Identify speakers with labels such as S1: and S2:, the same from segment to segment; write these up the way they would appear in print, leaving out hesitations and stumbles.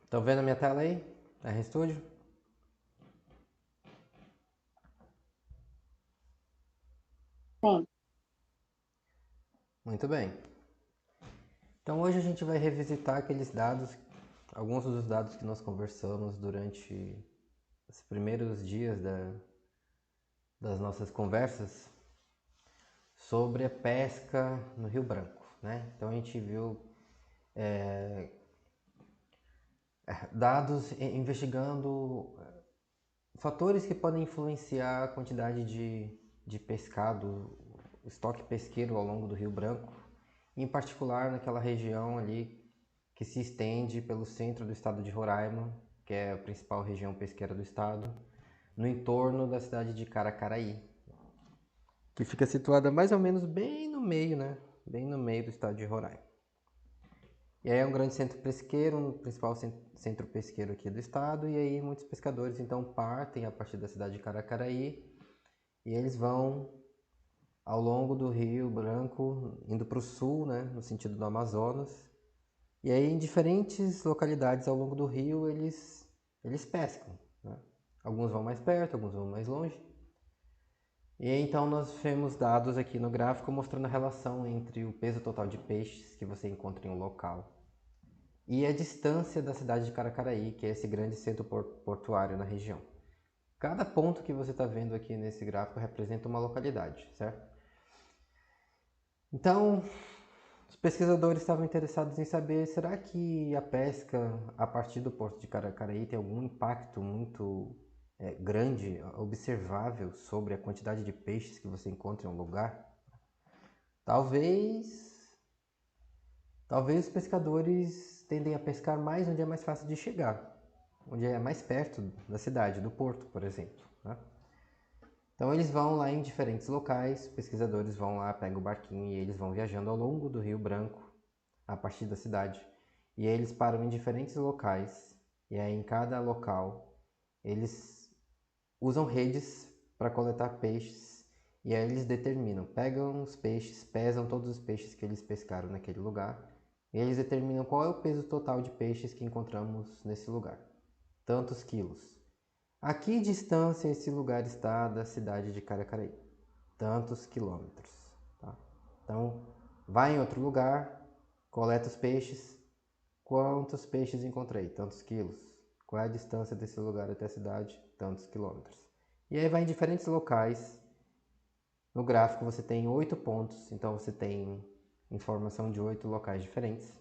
S1: Estão vendo a minha tela aí? A RStudio?
S2: Sim.
S1: Muito bem. Então hoje a gente vai revisitar aqueles dados, alguns dos dados que nós conversamos durante os primeiros dias das nossas conversas sobre a pesca no Rio Branco, né? Então a gente viu dados investigando fatores que podem influenciar a quantidade de pescado, o estoque pesqueiro ao longo do Rio Branco, em particular naquela região ali que se estende pelo centro do estado de Roraima, que é a principal região pesqueira do estado, no entorno da cidade de Caracaraí, que fica situada mais ou menos bem no meio, né? Bem no meio do estado de Roraima. E aí é um grande centro pesqueiro, um principal centro pesqueiro aqui do estado, e aí muitos pescadores então partem a partir da cidade de Caracaraí e eles vão ao longo do Rio Branco, indo para o sul, né, no sentido do Amazonas. E aí em diferentes localidades ao longo do rio eles pescam, né? Alguns vão mais perto, alguns vão mais longe. E aí, então nós temos dados aqui no gráfico mostrando a relação entre o peso total de peixes que você encontra em um local e a distância da cidade de Caracaraí, que é esse grande centro portuário na região. Cada ponto que você está vendo aqui nesse gráfico representa uma localidade, certo? Então, os pesquisadores estavam interessados em saber, será que a pesca a partir do porto de Caracaraí tem algum impacto muito grande, observável sobre a quantidade de peixes que você encontra em um lugar? Talvez os pescadores tendem a pescar mais onde é mais fácil de chegar, onde é mais perto da cidade, do porto, por exemplo, né? Então eles vão lá em diferentes locais, pesquisadores vão lá, pegam o barquinho e eles vão viajando ao longo do Rio Branco, a partir da cidade. E aí eles param em diferentes locais, e aí em cada local eles usam redes para coletar peixes, e aí eles determinam, pegam os peixes, pesam todos os peixes que eles pescaram naquele lugar, e eles determinam qual é o peso total de peixes que encontramos nesse lugar. Tantos quilos. A que distância esse lugar está da cidade de Caracaraí? Tantos quilômetros. Tá? Então, vai em outro lugar, coleta os peixes. Quantos peixes encontrei? Tantos quilos. Qual é a distância desse lugar até a cidade? Tantos quilômetros. E aí vai em diferentes locais. No gráfico você tem 8 pontos, então você tem informação de 8 locais diferentes.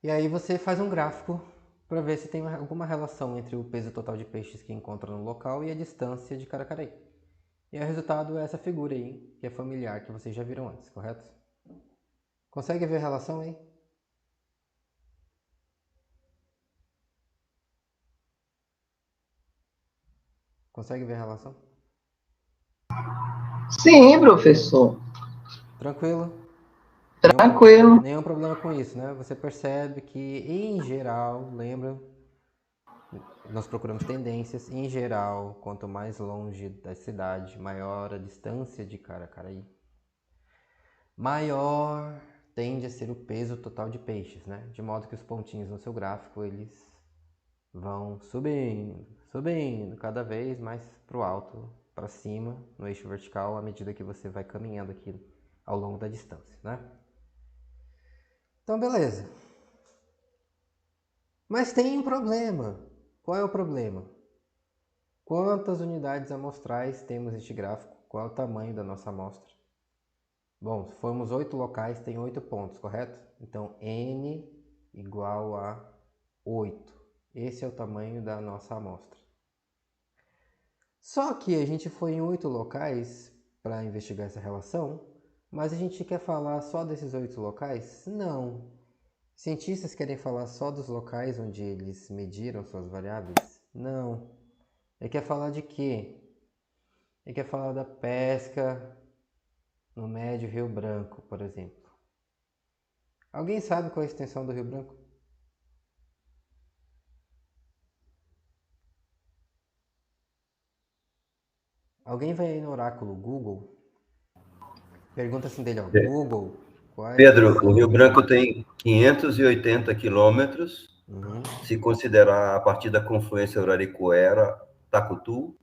S1: E aí você faz um gráfico para ver se tem alguma relação entre o peso total de peixes que encontra no local e a distância de Caracaraí. E o resultado é essa figura aí, que é familiar, que vocês já viram antes, correto? Consegue ver a relação aí? Consegue ver a relação?
S3: Sim, professor.
S1: Tranquilo?
S3: Tranquilo.
S1: Nenhum problema com isso, né? Você percebe que, em geral, lembra, nós procuramos tendências, em geral, quanto mais longe da cidade, maior a distância de Caracaraí, maior tende a ser o peso total de peixes, né? De modo que os pontinhos no seu gráfico, eles vão subindo, subindo, cada vez mais para o alto, para cima, no eixo vertical, à medida que você vai caminhando aqui ao longo da distância, né? Então, beleza. Mas tem um problema. Qual é o problema? Quantas unidades amostrais temos neste gráfico? Qual é o tamanho da nossa amostra? Bom, se formos 8 locais, tem 8 pontos, correto? Então, n igual a 8. Esse é o tamanho da nossa amostra. Só que a gente foi em 8 locais para investigar essa relação, mas a gente quer falar só desses 8 locais? Não. Cientistas querem falar só dos locais onde eles mediram suas variáveis? Não. Ele quer falar de quê? Ele quer falar da pesca no Médio Rio Branco, por exemplo. Alguém sabe qual é a extensão do Rio Branco? Alguém vai aí no oráculo Google, pergunta assim dele, ó, Google, qual é a
S4: Pedro, o
S1: extensão
S4: Rio
S1: do Rio
S4: Branco
S1: Branco?
S4: tem 580 quilômetros Se considerar a partir da confluência Uraricoera-Tacutu,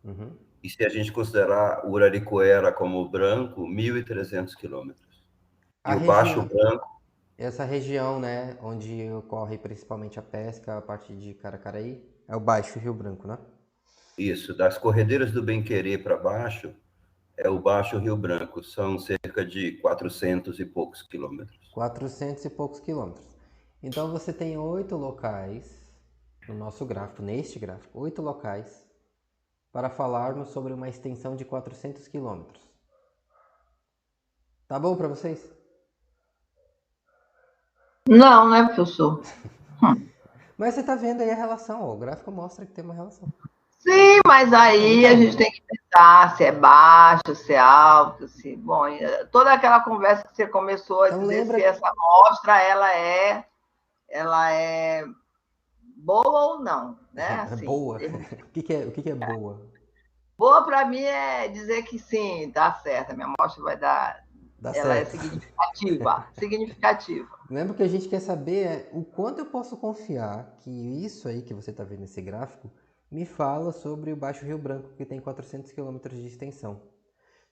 S4: e se a gente considerar o Uraricoera como branco, 1.300 quilômetros. E o Baixo Branco...
S1: Essa região, né, onde ocorre principalmente a pesca, a partir de Caracaraí, é o Baixo Rio Branco, né?
S4: Isso, das Corredeiras do Bem-Querer para baixo, é o Baixo Rio Branco, são cerca de 400 e poucos quilômetros.
S1: 400 e poucos quilômetros. Então você tem 8 locais no nosso gráfico, neste gráfico, 8 locais para falarmos sobre uma extensão de 400 quilômetros. Tá bom para vocês?
S3: Não, né, professor?
S1: Mas você tá vendo aí a relação, ó, o gráfico mostra que tem uma relação.
S3: Sim, mas aí a gente tem que pensar se é baixo, se é alto, se... Bom, toda aquela conversa que você começou a
S1: Então,
S3: dizer
S1: lembra...
S3: se essa amostra, ela é boa ou não, né?
S1: É
S3: Assim,
S1: boa? O que é boa?
S3: boa para mim é dizer que sim, tá certo, a minha amostra vai dar...
S1: Dá
S3: Ela é
S1: certo.
S3: significativa.
S1: Lembra que a gente quer saber o quanto eu posso confiar que isso aí que você está vendo nesse gráfico me fala sobre o Baixo Rio Branco, que tem 400 quilômetros de extensão.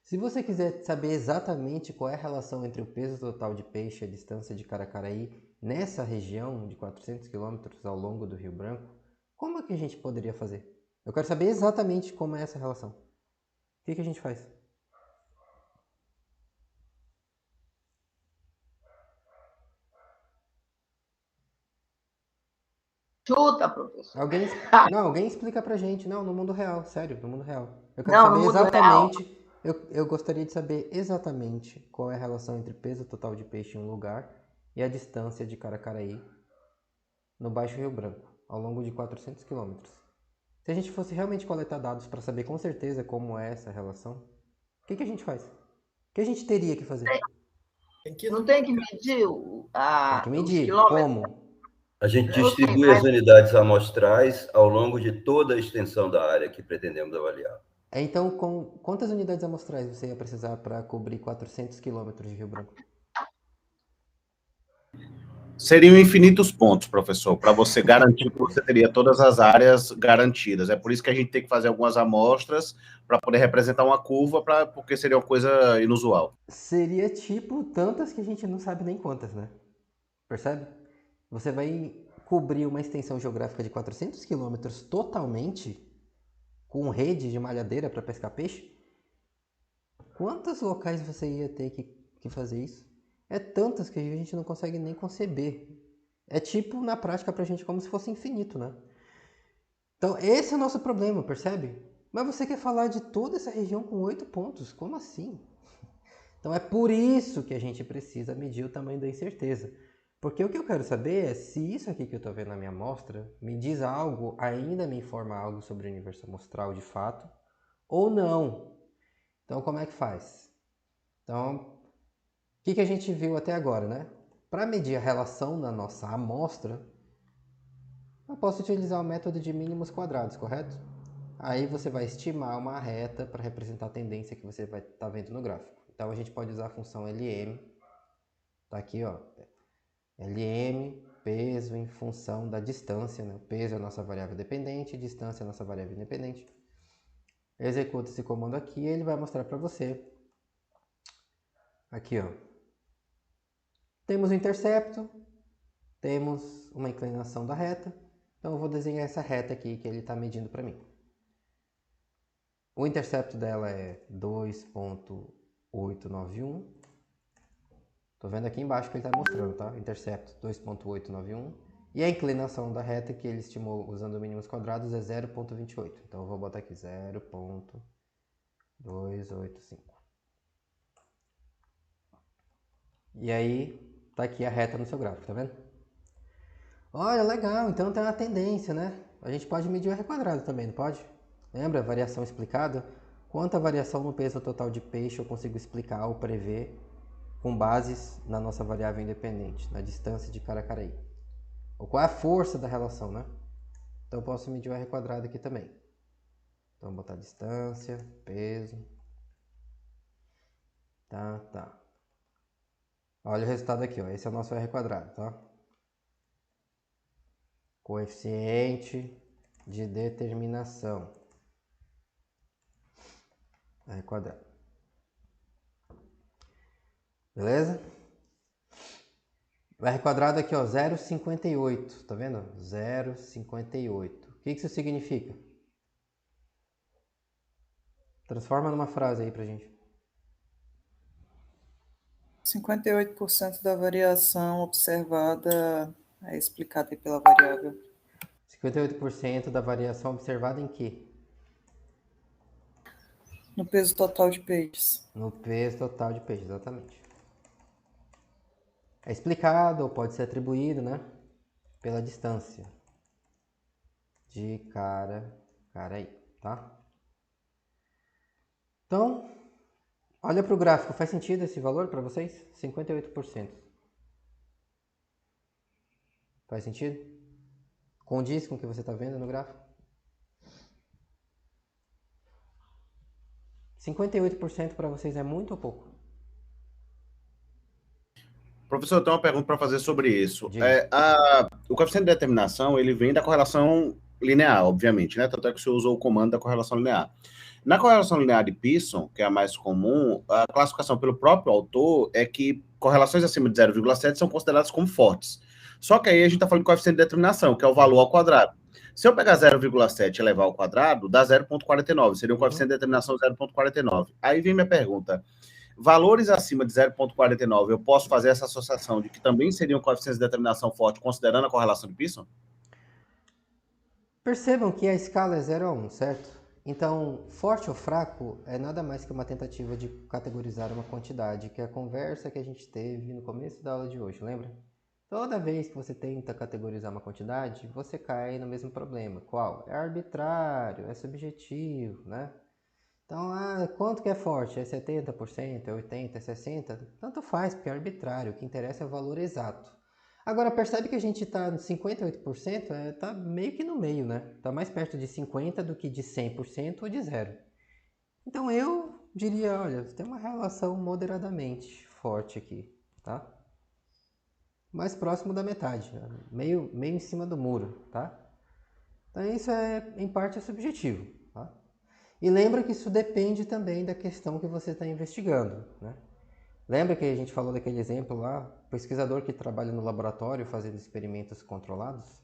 S1: Se você quiser saber exatamente qual é a relação entre o peso total de peixe e a distância de Caracaraí nessa região de 400 quilômetros ao longo do Rio Branco, como é que a gente poderia fazer? Eu quero saber exatamente como é essa relação. O que a gente faz?
S3: Chuta, professor.
S1: Alguém explica pra gente. Não, no mundo real, sério, no mundo real. Eu quero
S3: Não, no
S1: saber
S3: mundo real.
S1: exatamente. Eu gostaria de saber exatamente qual é a relação entre peso total de peixe em um lugar e a distância de Caracaraí no Baixo Rio Branco, ao longo de 400 quilômetros. Se a gente fosse realmente coletar dados para saber com certeza como é essa relação, o que a gente faz? O que a gente teria que fazer?
S3: Não tem que medir
S1: Tem que
S3: os
S1: medir.
S3: quilômetros?
S1: Como?
S4: A gente
S3: Eu sei,
S4: distribui as
S3: mas
S4: unidades amostrais ao longo de toda a extensão da área que pretendemos avaliar.
S1: Então, quantas unidades amostrais você ia precisar para cobrir 400 quilômetros de Rio Branco?
S5: Seriam infinitos pontos, professor, para você garantir que você teria todas as áreas garantidas. É por isso que a gente tem que fazer algumas amostras para poder representar uma curva, porque seria uma coisa inusual.
S1: Seria tipo tantas que a gente não sabe nem quantas, né? Percebe? Você vai cobrir uma extensão geográfica de 400 quilômetros totalmente com rede de malhadeira para pescar peixe? Quantos locais você ia ter que fazer isso? É tantas que a gente não consegue nem conceber. É tipo, na prática, pra gente como se fosse infinito, né? Então, esse é o nosso problema, percebe? Mas você quer falar de toda essa região com 8 pontos? Como assim? Então, é por isso que a gente precisa medir o tamanho da incerteza. Porque o que eu quero saber é se isso aqui que eu estou vendo na minha amostra me diz algo, ainda me informa algo sobre o universo amostral de fato, ou não. Então, como é que faz? Então, o que a gente viu até agora, né? Para medir a relação da nossa amostra, eu posso utilizar o método de mínimos quadrados, correto? Aí você vai estimar uma reta para representar a tendência que você vai estar vendo no gráfico. Então a gente pode usar a função LM, tá aqui, ó. LM, peso em função da distância, né? O peso é a nossa variável dependente, distância é a nossa variável independente. Executa esse comando aqui e ele vai mostrar para você. Aqui, ó. Temos o intercepto, temos uma inclinação da reta. Então eu vou desenhar essa reta aqui que ele está medindo para mim. O intercepto dela é 2.891. Tô vendo aqui embaixo que ele está mostrando, tá? Intercepto 2.891. E a inclinação da reta que ele estimou usando mínimos quadrados é 0.28. Então eu vou botar aqui 0.285. E aí, tá aqui a reta no seu gráfico, tá vendo? Olha, legal, então tem uma tendência, né? A gente pode medir o R quadrado também, não pode? Lembra a variação explicada? Quanta variação no peso total de peixe eu consigo explicar ou prever com bases na nossa variável independente, na distância de Caracaraí? Ou qual é a força da relação, né? Então eu posso medir o R quadrado aqui também. Então vou botar distância, peso. Tá. Olha o resultado aqui, ó. Esse é o nosso R quadrado, tá? Coeficiente de determinação. R quadrado. Beleza? O R quadrado aqui, ó, 0,58. Tá vendo? 0,58. O que isso significa? Transforma numa frase aí pra gente.
S6: 58% da variação observada é explicada pela variável.
S1: 58% da variação observada em quê?
S6: No peso total de peixes.
S1: No peso total de peixes, exatamente. É explicado ou pode ser atribuído, né? Pela distância de Caracaí, tá? Então, olha para o gráfico, faz sentido esse valor para vocês? 58%. Faz sentido? Condiz com o que você está vendo no gráfico? 58% para vocês é muito ou pouco?
S5: Professor, eu tenho uma pergunta para fazer sobre isso.
S1: Diga.
S5: O coeficiente de determinação, ele vem da correlação linear, obviamente, né? Tanto é que você usou o comando da correlação linear. Na correlação linear de Pearson, que é a mais comum, a classificação pelo próprio autor é que correlações acima de 0,7 são consideradas como fortes. Só que aí a gente está falando de coeficiente de determinação, que é o valor ao quadrado. Se eu pegar 0,7 e elevar ao quadrado, dá 0,49. Seria um coeficiente de determinação 0,49. Aí vem minha pergunta. Valores acima de 0,49, eu posso fazer essa associação de que também seriam coeficientes de determinação forte, considerando a correlação de Pearson?
S1: Percebam que a escala é 0 a 1, certo? Então, forte ou fraco é nada mais que uma tentativa de categorizar uma quantidade, que é a conversa que a gente teve no começo da aula de hoje, lembra? Toda vez que você tenta categorizar uma quantidade, você cai no mesmo problema. Qual? É arbitrário, é subjetivo, né? Então, quanto que é forte? É 70%, é 80%, é 60%? Tanto faz, porque é arbitrário. O que interessa é o valor exato. Agora, percebe que a gente está no 58%, está meio que no meio, né? Está mais perto de 50% do que de 100% ou de zero. Então, eu diria, olha, tem uma relação moderadamente forte aqui, tá? Mais próximo da metade, né? meio em cima do muro, tá? Então, isso em parte é subjetivo, tá? E lembra que isso depende também da questão que você está investigando, né? Lembra que a gente falou daquele exemplo lá, pesquisador que trabalha no laboratório fazendo experimentos controlados?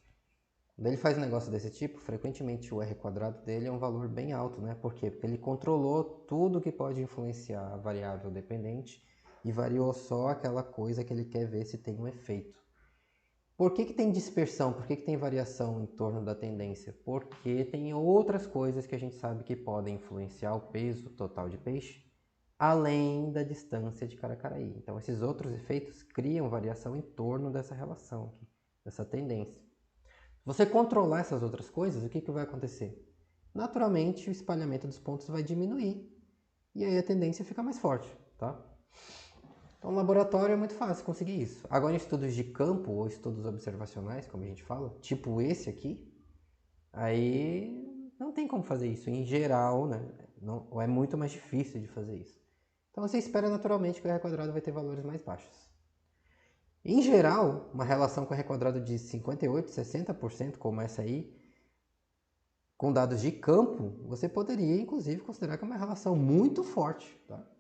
S1: Quando ele faz um negócio desse tipo, frequentemente o R quadrado dele é um valor bem alto, né? Por quê? Porque ele controlou tudo que pode influenciar a variável dependente e variou só aquela coisa que ele quer ver se tem um efeito. Por que tem dispersão? Por que tem variação em torno da tendência? Porque tem outras coisas que a gente sabe que podem influenciar o peso total de peixe, além da distância de Caracaí. Então, esses outros efeitos criam variação em torno dessa relação aqui, dessa tendência. Se você controlar essas outras coisas, o que vai acontecer? Naturalmente, o espalhamento dos pontos vai diminuir e aí a tendência fica mais forte, tá? Então, no laboratório é muito fácil conseguir isso. Agora, em estudos de campo ou estudos observacionais, como a gente fala, tipo esse aqui, aí não tem como fazer isso. Em geral, né? Não, ou é muito mais difícil de fazer isso. Então, você espera naturalmente que o R quadrado vai ter valores mais baixos. Em geral, uma relação com o R quadrado de 58%, 60%, como essa aí, com dados de campo, você poderia, inclusive, considerar que é uma relação muito forte, tá?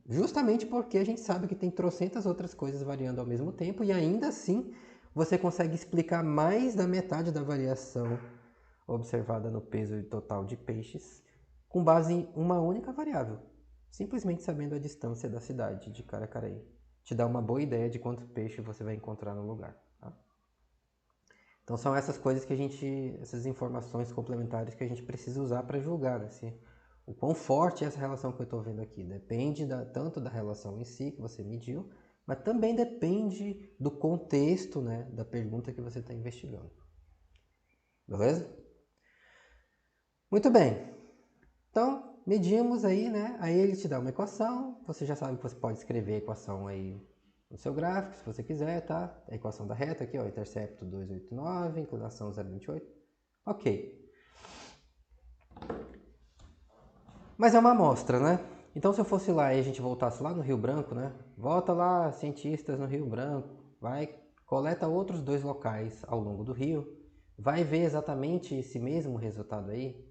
S1: Justamente porque a gente sabe que tem trocentas outras coisas variando ao mesmo tempo e ainda assim você consegue explicar mais da metade da variação observada no peso total de peixes com base em uma única variável, simplesmente sabendo a distância da cidade de Caracaí. Te dá uma boa ideia de quanto peixe você vai encontrar no lugar. Tá? Então são essas coisas que essas informações complementares que a gente precisa usar para julgar, né? O quão forte é essa relação que eu estou vendo aqui. Depende tanto da relação em si que você mediu, mas também depende do contexto, né, da pergunta que você está investigando. Beleza? Muito bem. Então, medimos aí, né? Aí ele te dá uma equação. Você já sabe que você pode escrever a equação aí no seu gráfico, se você quiser, tá? A equação da reta aqui, ó, intercepto 289, inclinação 0,28. Ok. Mas é uma amostra, né? Então, se eu fosse lá e a gente voltasse lá no Rio Branco, né? Volta lá, cientistas no Rio Branco, coleta outros 2 locais ao longo do rio vai ver exatamente esse mesmo resultado aí?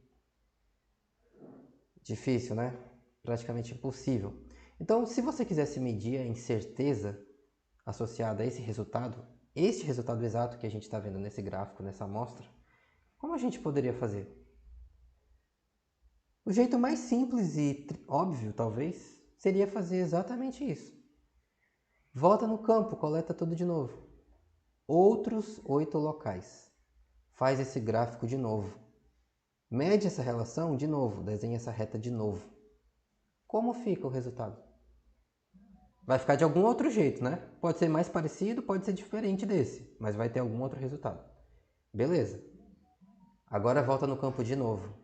S1: Difícil, né? Praticamente impossível. Então, se você quisesse medir a incerteza associada a esse resultado, este resultado exato que a gente está vendo nesse gráfico, nessa amostra, como a gente poderia fazer? O jeito mais simples e óbvio, talvez, seria fazer exatamente isso. Volta no campo, coleta tudo de novo. Outros 8 locais. Faz esse gráfico de novo. Mede essa relação de novo, desenha essa reta de novo. Como fica o resultado? Vai ficar de algum outro jeito, né? Pode ser mais parecido, pode ser diferente desse, mas vai ter algum outro resultado. Beleza. Agora volta no campo de novo.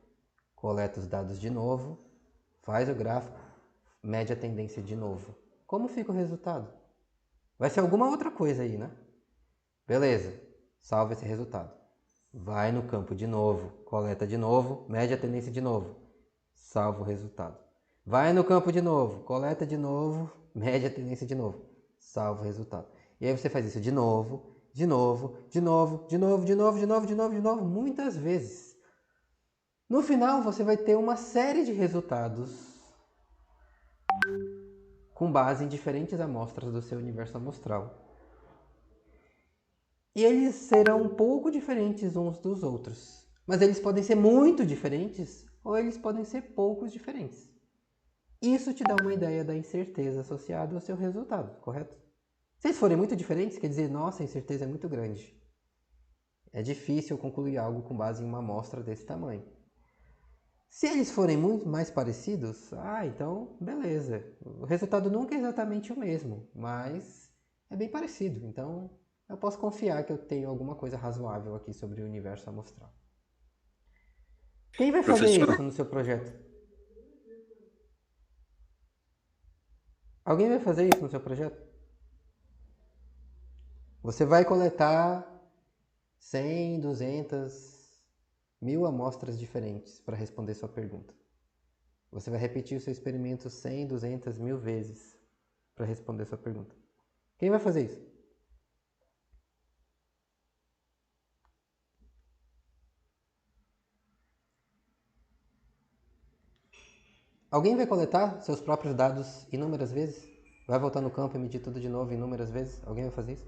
S1: Coleta os dados de novo, faz o gráfico, mede a tendência de novo. Como fica o resultado? Vai ser alguma outra coisa aí, né? Beleza, salva esse resultado. Vai no campo de novo, coleta de novo, mede a tendência de novo. Salva o resultado. Vai no campo de novo, coleta de novo, mede a tendência de novo. Salva o resultado. E aí você faz isso de novo, muitas vezes. No final você vai ter uma série de resultados com base em diferentes amostras do seu universo amostral. E eles serão um pouco diferentes uns dos outros. Mas eles podem ser muito diferentes ou eles podem ser poucos diferentes. Isso te dá uma ideia da incerteza associada ao seu resultado, correto? Se eles forem muito diferentes, quer dizer, nossa, a incerteza é muito grande. É difícil concluir algo com base em uma amostra desse tamanho. Se eles forem muito mais parecidos, então beleza. O resultado nunca é exatamente o mesmo, mas é bem parecido. Então eu posso confiar que eu tenho alguma coisa razoável aqui sobre o universo amostral. Quem vai fazer isso no seu projeto? Alguém vai fazer isso no seu projeto? Você vai coletar 100, 200, 1000 amostras diferentes para responder sua pergunta. Você vai repetir o seu experimento 100, 200, 1000 vezes para responder sua pergunta. Quem vai fazer isso? Alguém vai coletar seus próprios dados inúmeras vezes? Vai voltar no campo e medir tudo de novo inúmeras vezes? Alguém vai fazer isso?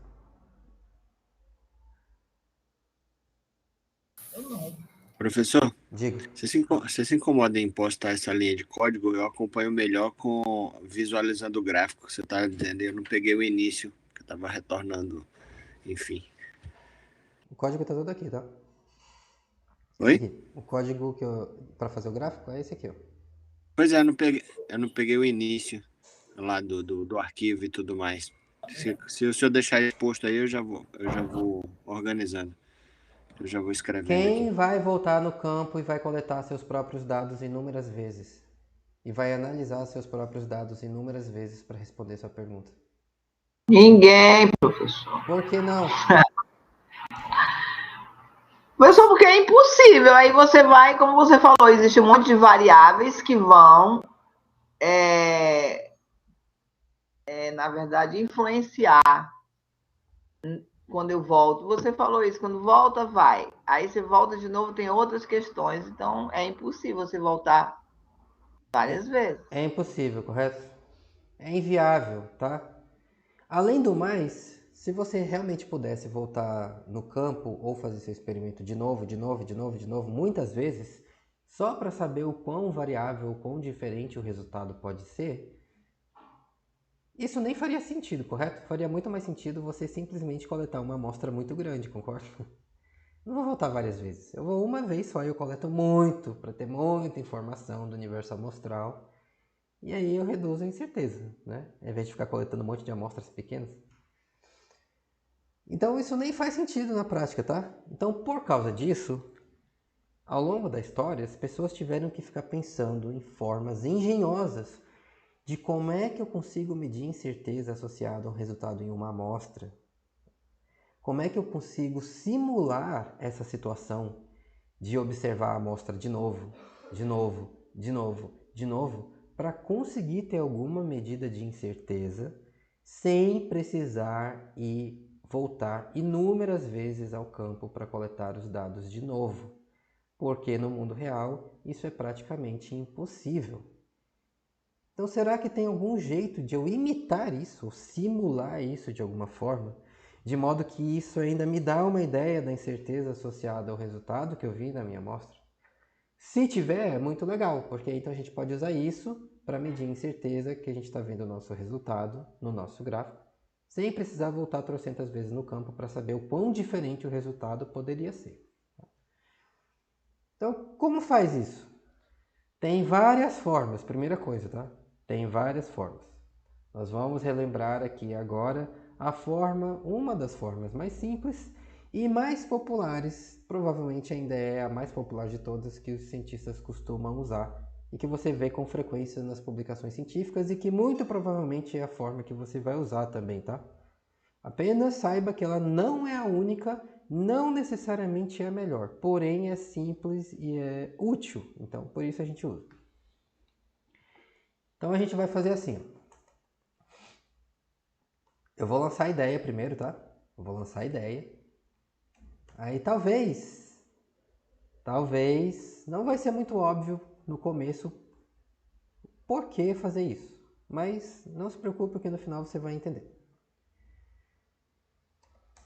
S7: Professor,
S1: Diga.
S7: você se incomoda em postar essa linha de código? Eu acompanho melhor com visualizando o gráfico que você está dizendo. Eu não peguei o início, que eu estava retornando, enfim.
S1: O código está todo aqui, tá?
S7: Oi?
S1: Aqui. O código para fazer o gráfico é esse aqui, ó.
S7: Pois é, eu não peguei o início lá do arquivo e tudo mais. Se o senhor deixar exposto aí, eu já vou organizando. Eu já vou escrevendo
S1: Quem
S7: aqui.
S1: vai voltar no campo e vai coletar seus próprios dados inúmeras vezes? E vai analisar seus próprios dados inúmeras vezes para responder sua pergunta?
S3: Ninguém, professor.
S1: Por que não?
S3: Professor, porque é impossível. Aí você vai, como você falou, existe um monte de variáveis que vão, na verdade, influenciar quando eu volto. Você falou isso, quando volta, vai. Aí você volta de novo, tem outras questões. Então, é impossível você voltar várias vezes.
S1: É impossível, correto? É inviável, tá? Além do mais, se você realmente pudesse voltar no campo ou fazer seu experimento de novo, muitas vezes, só para saber o quão variável, o quão diferente o resultado pode ser, isso nem faria sentido, correto? Faria muito mais sentido você simplesmente coletar uma amostra muito grande, concorda? Não vou voltar várias vezes. Eu vou uma vez só e eu coleto muito, para ter muita informação do universo amostral. E aí eu reduzo a incerteza, né? Ao invés de ficar coletando um monte de amostras pequenas. Então isso nem faz sentido na prática, tá? Então por causa disso, ao longo da história, as pessoas tiveram que ficar pensando em formas engenhosas de como é que eu consigo medir incerteza associada a um resultado em uma amostra. Como é que eu consigo simular essa situação de observar a amostra de novo, para conseguir ter alguma medida de incerteza sem precisar ir voltar inúmeras vezes ao campo para coletar os dados de novo, porque no mundo real isso é praticamente impossível. Então, será que tem algum jeito de eu imitar isso, ou simular isso de alguma forma, de modo que isso ainda me dá uma ideia da incerteza associada ao resultado que eu vi na minha amostra? Se tiver, é muito legal, porque então a gente pode usar isso para medir a incerteza que a gente está vendo o nosso resultado no nosso gráfico, sem precisar voltar trocentas vezes no campo para saber o quão diferente o resultado poderia ser. Então, como faz isso? Tem várias formas, primeira coisa, tá? Tem várias formas. Nós vamos relembrar aqui agora uma das formas mais simples e mais populares, provavelmente ainda é a mais popular de todas que os cientistas costumam usar e que você vê com frequência nas publicações científicas e que muito provavelmente é a forma que você vai usar também, tá? Apenas saiba que ela não é a única, não necessariamente é a melhor, porém é simples e é útil, então por isso a gente usa. Então a gente vai fazer assim. Eu vou lançar a ideia primeiro, tá? Eu vou lançar a ideia. Aí talvez, não vai ser muito óbvio no começo por que fazer isso. Mas não se preocupe que no final você vai entender.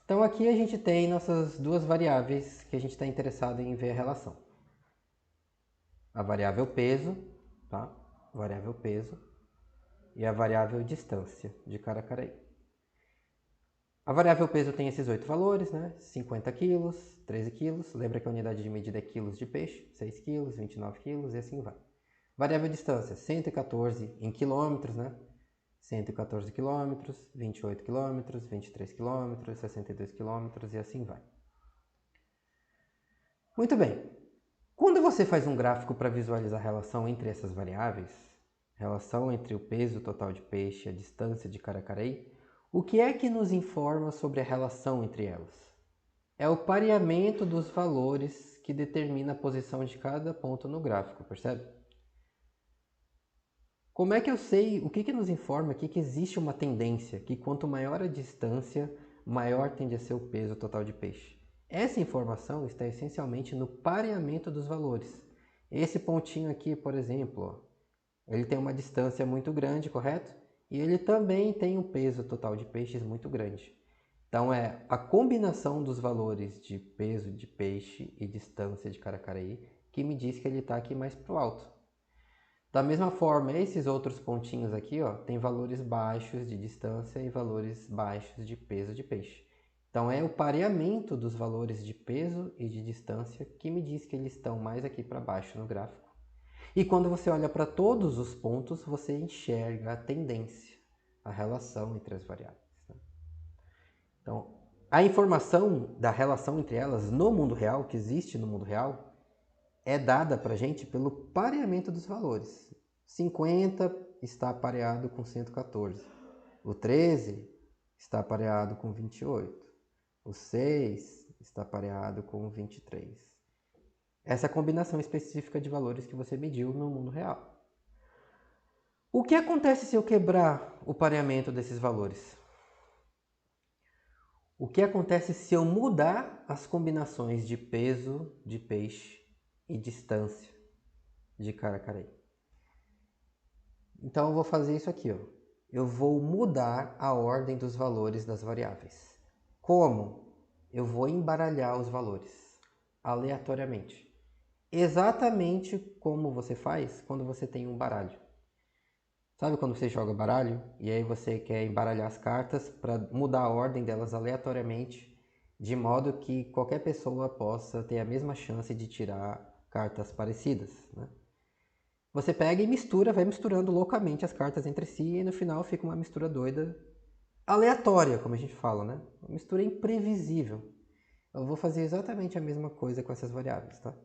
S1: Então aqui a gente tem nossas duas variáveis que a gente está interessado em ver a relação. A variável peso, tá? Variável peso e a variável distância de Caracaraí. A variável peso tem esses 8 valores, né? 50 quilos, 13 quilos, lembra que a unidade de medida é quilos de peixe, 6 quilos, 29 quilos e assim vai. Variável distância, 114 em quilômetros, né? 114 quilômetros, 28 quilômetros, 23 quilômetros, 62 quilômetros e assim vai. Muito bem. Quando você faz um gráfico para visualizar a relação entre essas variáveis, relação entre o peso total de peixe e a distância de Caracaraí, o que é que nos informa sobre a relação entre elas? É o pareamento dos valores que determina a posição de cada ponto no gráfico, percebe? Como é que eu sei, o que nos informa aqui que existe uma tendência, que quanto maior a distância, maior tende a ser o peso total de peixe? Essa informação está essencialmente no pareamento dos valores. Esse pontinho aqui, por exemplo, ó, ele tem uma distância muito grande, correto? E ele também tem um peso total de peixes muito grande. Então é a combinação dos valores de peso de peixe e distância de Caracaraí que me diz que ele está aqui mais para o alto. Da mesma forma, esses outros pontinhos aqui, ó, tem valores baixos de distância e valores baixos de peso de peixe. Então é o pareamento dos valores de peso e de distância que me diz que eles estão mais aqui para baixo no gráfico. E quando você olha para todos os pontos, você enxerga a tendência, a relação entre as variáveis. Né? Então, a informação da relação entre elas no mundo real, que existe no mundo real, é dada para a gente pelo pareamento dos valores. 50 está pareado com 114. O 13 está pareado com 28. O 6 está pareado com 23. Essa é a combinação específica de valores que você mediu no mundo real. O que acontece se eu quebrar o pareamento desses valores? O que acontece se eu mudar as combinações de peso de peixe e distância de Caracaraí? Então eu vou fazer isso aqui, ó. Eu vou mudar a ordem dos valores das variáveis. Como? Eu vou embaralhar os valores aleatoriamente. Exatamente como você faz quando você tem um baralho. Sabe quando você joga baralho e aí você quer embaralhar as cartas para mudar a ordem delas aleatoriamente, de modo que qualquer pessoa possa ter a mesma chance de tirar cartas parecidas, né? Você pega e mistura, vai misturando loucamente as cartas entre si e no final fica uma mistura doida, aleatória, como a gente fala, né? Uma mistura imprevisível. Eu vou fazer exatamente a mesma coisa com essas variáveis, tá?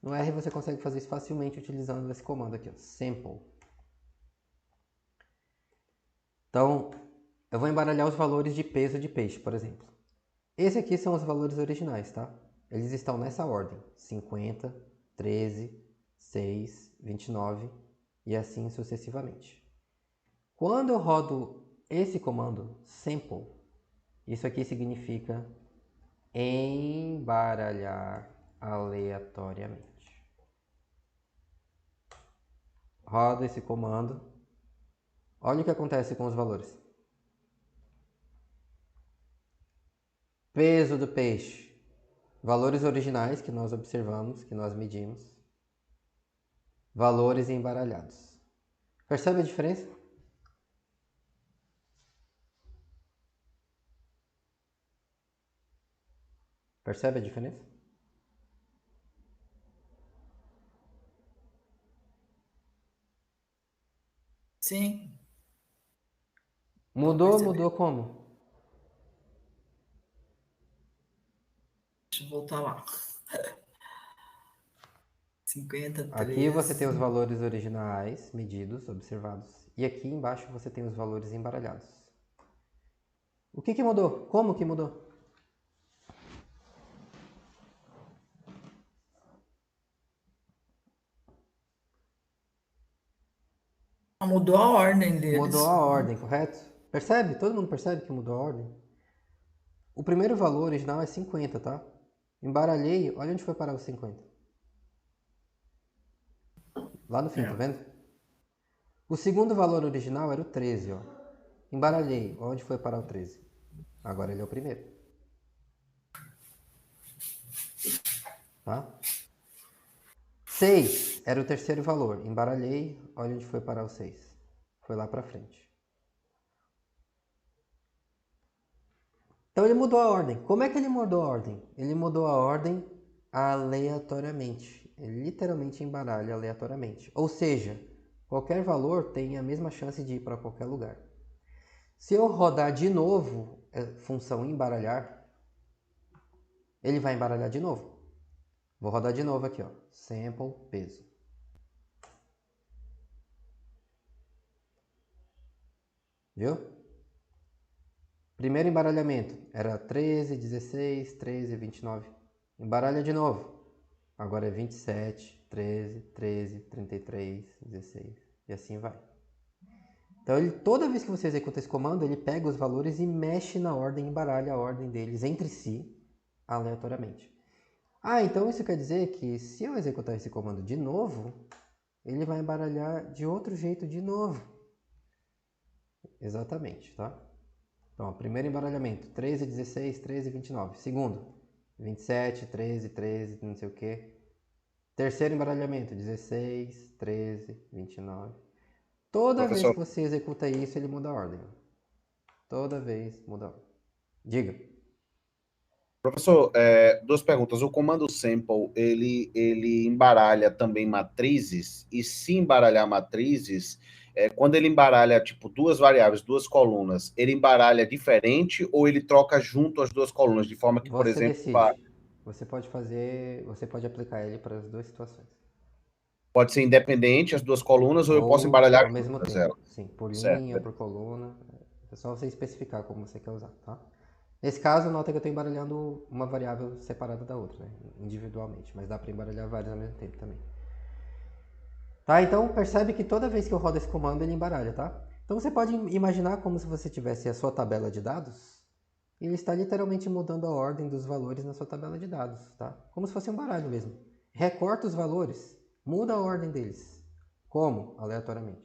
S1: No R você consegue fazer isso facilmente utilizando esse comando aqui, ó, sample. Então, eu vou embaralhar os valores de peso de peixe, por exemplo. Esse aqui são os valores originais, tá? Eles estão nessa ordem: 50, 13, 6, 29 e assim sucessivamente. Quando eu rodo esse comando, sample, Isso aqui significa embaralhar aleatoriamente. Roda esse comando. Olha o que acontece com os valores. Peso do peixe. Valores originais que nós observamos, que nós medimos. Valores embaralhados. Percebe a diferença? Percebe a diferença?
S6: Sim.
S1: Mudou, mudou como?
S6: Deixa eu voltar lá. 50,
S1: Aqui você
S6: 13.
S1: tem os valores originais, medidos, observados. E aqui embaixo você tem os valores embaralhados. O que mudou? Como que mudou?
S6: Mudou a ordem deles.
S1: Mudou a ordem, correto? Percebe? Todo mundo percebe que mudou a ordem? O primeiro valor original é 50, tá? Embaralhei, olha onde foi parar o 50. Lá no fim, tá vendo? O segundo valor original era o 13, ó. Embaralhei, onde foi parar o 13? Agora ele é o primeiro. Tá? 6 era o terceiro valor. Embaralhei, olha onde foi parar o 6. Foi lá pra frente. Então ele mudou a ordem. Como é que ele mudou a ordem? Ele mudou a ordem aleatoriamente. Ele literalmente embaralha aleatoriamente. Ou seja, qualquer valor tem a mesma chance de ir para qualquer lugar. Se eu rodar de novo a função embaralhar, ele vai embaralhar de novo. Vou rodar de novo aqui, ó. Sample, peso. Viu? Primeiro embaralhamento era 13, 16, 13, 29. Embaralha de novo. Agora é 27, 13, 13, 33, 16 e assim vai. Então toda vez que você executa esse comando, ele pega os valores e mexe na ordem, embaralha a ordem deles entre si aleatoriamente. Ah, então isso quer dizer que se eu executar esse comando de novo, ele vai embaralhar de outro jeito de novo. Exatamente, tá? Então, primeiro embaralhamento, 13, 16, 13, 29. Segundo, 27, 13, 13, não sei o que. Terceiro embaralhamento, 16, 13, 29. Toda vez que você executa isso, ele muda a ordem. Toda vez muda a ordem. Diga.
S5: Professor, duas perguntas. O comando sample, ele embaralha também matrizes? E se embaralhar matrizes, quando ele embaralha, tipo, duas variáveis, duas colunas, ele embaralha diferente ou ele troca junto as duas colunas? De forma que, por exemplo...
S1: Decide. Você pode aplicar ele para as duas situações.
S5: Pode ser independente, as duas colunas, ou eu posso embaralhar
S1: ao mesmo tempo.
S5: Elas.
S1: Sim, por
S5: Certo.
S1: linha, por coluna. É só você especificar como você quer usar, tá? Nesse caso, nota que eu estou embaralhando uma variável separada da outra, né? Individualmente, mas dá para embaralhar várias ao mesmo tempo também. Tá? Então, percebe que toda vez que eu rodo esse comando, ele embaralha, tá? Então, você pode imaginar como se você tivesse a sua tabela de dados e ele está literalmente mudando a ordem dos valores na sua tabela de dados, tá? Como se fosse um baralho mesmo. Recorta os valores, muda a ordem deles. Como? Aleatoriamente.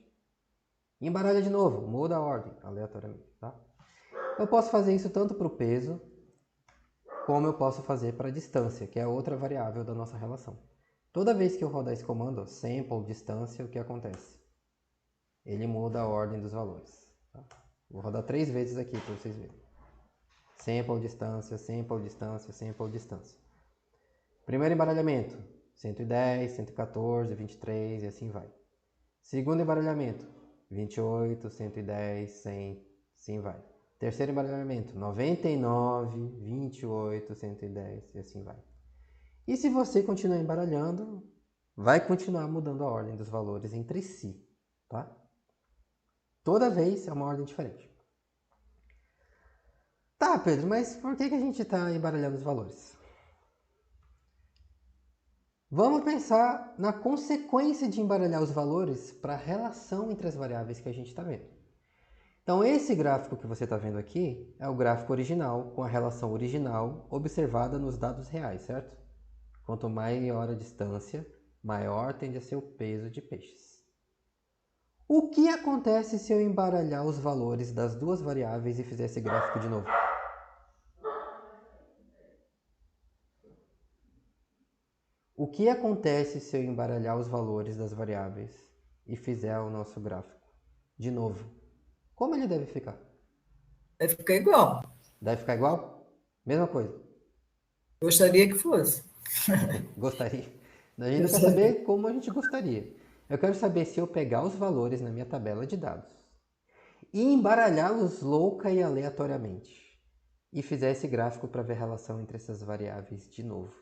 S1: Embaralha de novo, muda a ordem, aleatoriamente, tá? Eu posso fazer isso tanto para o peso, como eu posso fazer para a distância, que é a outra variável da nossa relação. Toda vez que eu rodar esse comando, ó, sample, distância, o que acontece? Ele muda a ordem dos valores. Tá? Vou rodar 3 vezes aqui para vocês verem. Sample, distância, sample, distância, sample, distância. Primeiro embaralhamento, 110, 114, 23 e assim vai. Segundo embaralhamento, 28, 110, 100, assim vai. Terceiro embaralhamento, 99, 28, 110 e assim vai. E se você continuar embaralhando, vai continuar mudando a ordem dos valores entre si, tá? Toda vez é uma ordem diferente. Tá, Pedro, mas por que a gente está embaralhando os valores? Vamos pensar na consequência de embaralhar os valores para a relação entre as variáveis que a gente está vendo. Então, esse gráfico que você está vendo aqui é o gráfico original, com a relação original observada nos dados reais, certo? Quanto maior a distância, maior tende a ser o peso de peixes. O que acontece se eu embaralhar os valores das duas variáveis e fizer esse gráfico de novo? O que acontece se eu embaralhar os valores das variáveis e fizer o nosso gráfico de novo? Como ele deve ficar?
S6: Deve ficar igual.
S1: Deve ficar igual? Mesma coisa.
S6: Gostaria que fosse.
S1: Gostaria. A gente não quer saber como a gente gostaria. Eu quero saber se eu pegar os valores na minha tabela de dados e embaralhá-los louca e aleatoriamente e fizer esse gráfico para ver a relação entre essas variáveis de novo.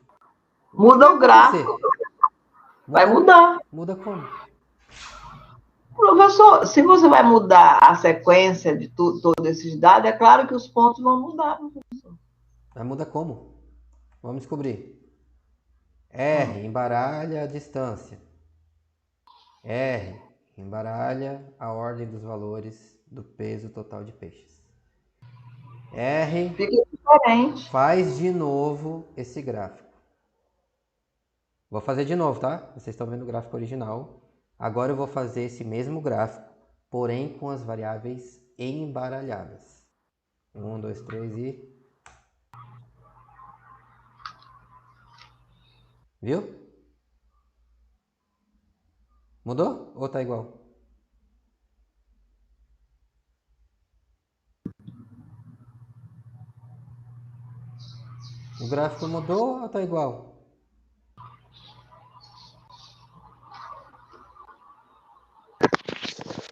S3: Muda o gráfico. Vai mudar.
S1: Muda como?
S3: Professor, se você vai mudar a sequência de todos esses dados, é claro que os pontos vão mudar, professor.
S1: Vai mudar como? Vamos descobrir. R, embaralha a distância. R, embaralha a ordem dos valores do peso total de peixes. R,
S3: Fica diferente.
S1: faz de novo esse gráfico. Vou fazer de novo, tá? Vocês estão vendo o gráfico original. Agora eu vou fazer esse mesmo gráfico, porém com as variáveis embaralhadas. 1, 2, 3 e... Viu? Mudou ou tá igual? O gráfico mudou ou tá igual?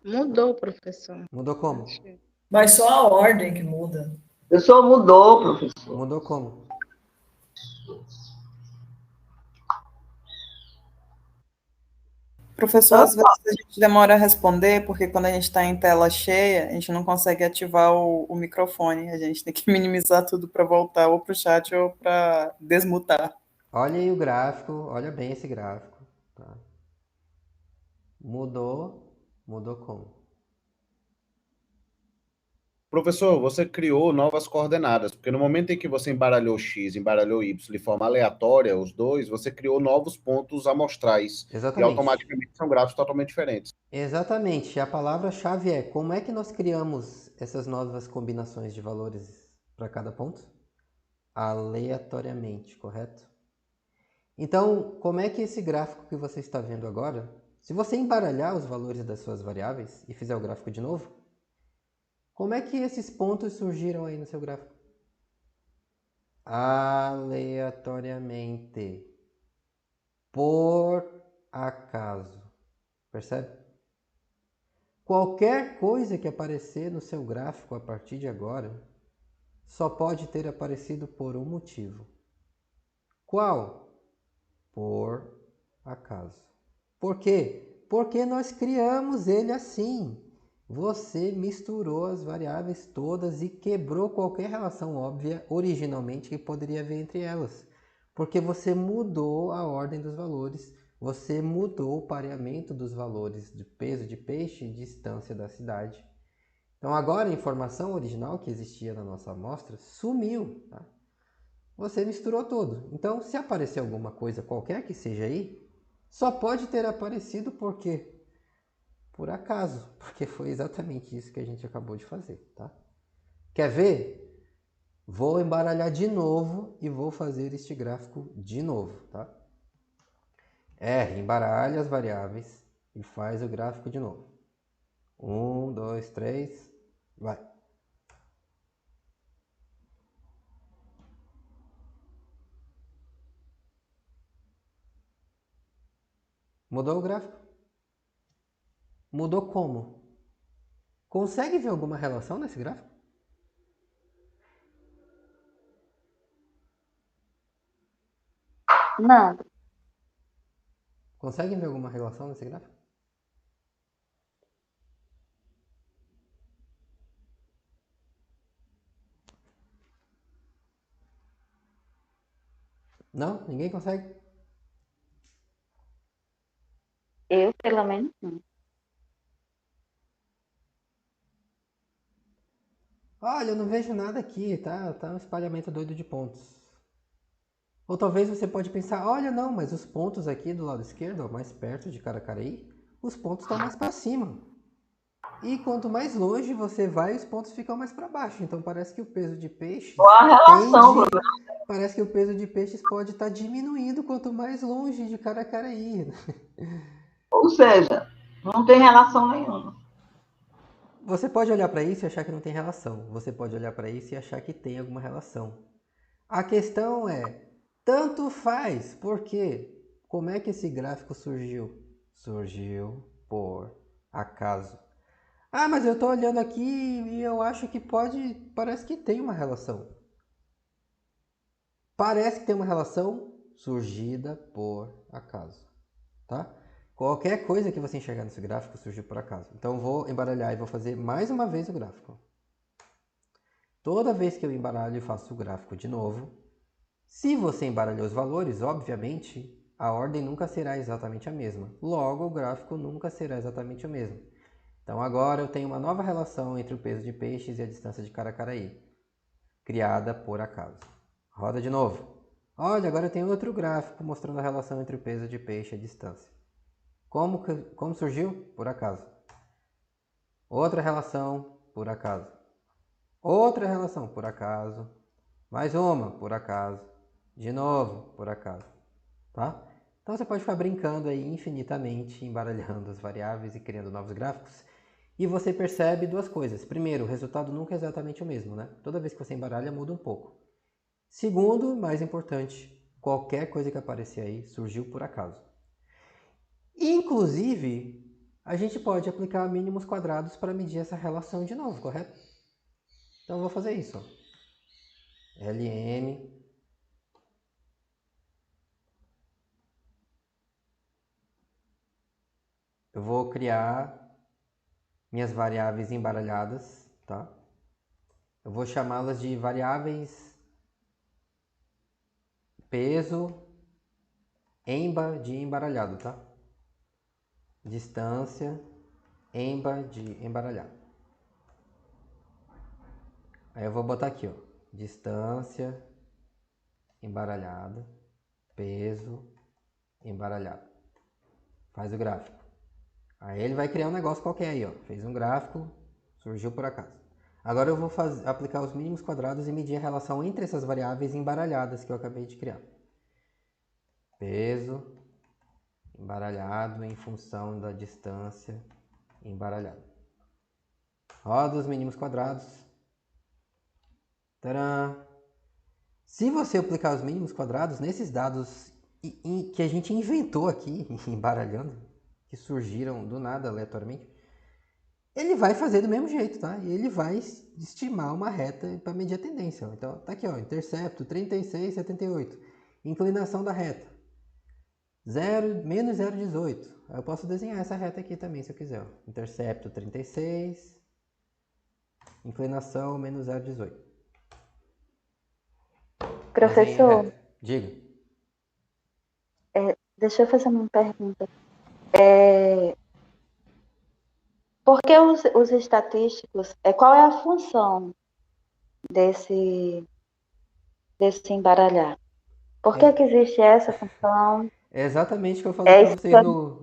S2: Mudou, professor.
S1: Mudou como?
S6: Mas só a ordem que muda.
S3: O professor mudou, professor.
S1: Mudou como?
S8: Professor, às vezes a gente demora a responder, porque quando a gente está em tela cheia, a gente não consegue ativar o microfone. A gente tem que minimizar tudo para voltar ou para o chat ou para desmutar.
S1: Olha aí o gráfico, olha bem esse gráfico. Tá? Mudou como?
S5: Professor, você criou novas coordenadas, porque no momento em que você embaralhou X, embaralhou Y de forma aleatória, os dois, você criou novos pontos amostrais.
S1: Exatamente.
S5: E automaticamente são gráficos totalmente diferentes.
S1: Exatamente. A palavra-chave é como é que nós criamos essas novas combinações de valores para cada ponto? Aleatoriamente, correto? Então, como é que esse gráfico que você está vendo agora, se você embaralhar os valores das suas variáveis e fizer o gráfico de novo, como é que esses pontos surgiram aí no seu gráfico? Aleatoriamente. Por acaso. Percebe? Qualquer coisa que aparecer no seu gráfico a partir de agora só pode ter aparecido por um motivo. Qual? Por acaso. Por quê? Porque nós criamos ele assim. Você misturou as variáveis todas e quebrou qualquer relação óbvia originalmente que poderia haver entre elas. Porque você mudou a ordem dos valores, você mudou o pareamento dos valores de peso de peixe e distância da cidade. Então agora a informação original que existia na nossa amostra sumiu. Tá? Você misturou tudo. Então se aparecer alguma coisa qualquer que seja aí, só pode ter aparecido por quê? Por acaso, porque foi exatamente isso que a gente acabou de fazer, tá? Quer ver? Vou embaralhar de novo e vou fazer este gráfico de novo, tá? R, embaralha as variáveis e faz o gráfico de novo. 1, 2, 3, vai. Mudou o gráfico? Mudou como? Consegue ver alguma relação nesse gráfico?
S2: Não.
S1: Consegue ver alguma relação nesse gráfico? Não? Ninguém consegue?
S2: Eu, pelo menos, não.
S1: Olha, eu não vejo nada aqui, tá um espalhamento doido de pontos. Ou talvez você pode pensar, olha, não, mas os pontos aqui do lado esquerdo, ó, mais perto de Caracaraí, os pontos estão mais para cima. E quanto mais longe você vai, os pontos ficam mais para baixo. Então parece que o peso de peixes parece que o peso de peixes pode estar diminuindo quanto mais longe de Caracaraí.
S3: Ou seja, não tem relação nenhuma.
S1: Você pode olhar para isso e achar que não tem relação. Você pode olhar para isso e achar que tem alguma relação. A questão é, tanto faz, porque como é que esse gráfico surgiu? Surgiu por acaso. Ah, mas eu estou olhando aqui e eu acho que parece que tem uma relação. Parece que tem uma relação surgida por acaso, tá? Qualquer coisa que você enxergar nesse gráfico surgiu por acaso. Então eu vou embaralhar e vou fazer mais uma vez o gráfico. Toda vez que eu embaralho e faço o gráfico de novo, se você embaralhou os valores, obviamente, a ordem nunca será exatamente a mesma. Logo, o gráfico nunca será exatamente o mesmo. Então agora eu tenho uma nova relação entre o peso de peixes e a distância de Caracaraí, criada por acaso. Roda de novo. Olha, agora eu tenho outro gráfico mostrando a relação entre o peso de peixe e a distância. Como surgiu? Por acaso. Outra relação, por acaso. Outra relação, por acaso. Mais uma, por acaso. De novo, por acaso. Tá? Então você pode ficar brincando aí infinitamente, embaralhando as variáveis e criando novos gráficos. E você percebe duas coisas. Primeiro, o resultado nunca é exatamente o mesmo, né? Toda vez que você embaralha, muda um pouco. Segundo, mais importante, qualquer coisa que aparecer aí surgiu por acaso. Inclusive, a gente pode aplicar mínimos quadrados para medir essa relação de novo, correto? Então eu vou fazer isso. LN eu vou criar minhas variáveis embaralhadas, tá? Eu vou chamá-las de variáveis peso emba de embaralhado, tá? Distância emba de embaralhado. Aí eu vou botar aqui, ó, distância embaralhada, peso embaralhado. Faz o gráfico. Aí ele vai criar um negócio qualquer aí, ó. Fez um gráfico, surgiu por acaso. Agora eu vou aplicar os mínimos quadrados e medir a relação entre essas variáveis embaralhadas que eu acabei de criar. Peso embaralhado em função da distância embaralhada. Roda os mínimos quadrados. Tcharam! Se você aplicar os mínimos quadrados nesses dados que a gente inventou aqui, embaralhando, que surgiram do nada aleatoriamente, ele vai fazer do mesmo jeito, tá? E ele vai estimar uma reta para medir a tendência. Então, tá aqui, ó, intercepto 36,78. Inclinação da reta, menos 0,18. Aí eu posso desenhar essa reta aqui também, se eu quiser. Ó. Intercepto 36, inclinação menos 0,18.
S2: Professor,
S1: diga.
S2: deixa eu fazer uma pergunta. Por que os estatísticos, qual é a função desse embaralhar? Por que que existe essa função?
S1: É exatamente o que eu falei para vocês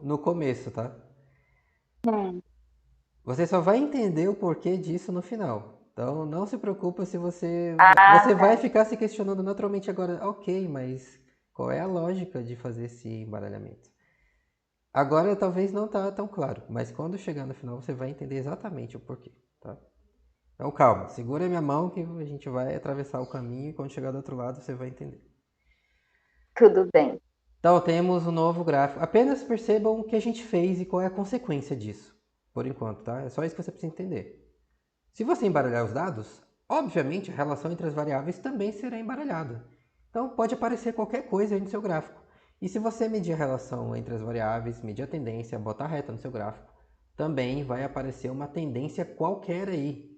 S1: no começo, tá? Você só vai entender o porquê disso no final. Então não se preocupa se você vai ficar se questionando naturalmente agora, ok, mas qual é a lógica de fazer esse embaralhamento? Agora talvez não tá tão claro, mas quando chegar no final você vai entender exatamente o porquê, tá? Então calma, segura a minha mão que a gente vai atravessar o caminho e quando chegar do outro lado você vai entender.
S2: Tudo bem.
S1: Então temos um novo gráfico. Apenas percebam o que a gente fez e qual é a consequência disso, por enquanto, tá? É só isso que você precisa entender. Se você embaralhar os dados, obviamente a relação entre as variáveis também será embaralhada. Então pode aparecer qualquer coisa aí no seu gráfico. E se você medir a relação entre as variáveis, medir a tendência, botar a reta no seu gráfico, também vai aparecer uma tendência qualquer aí.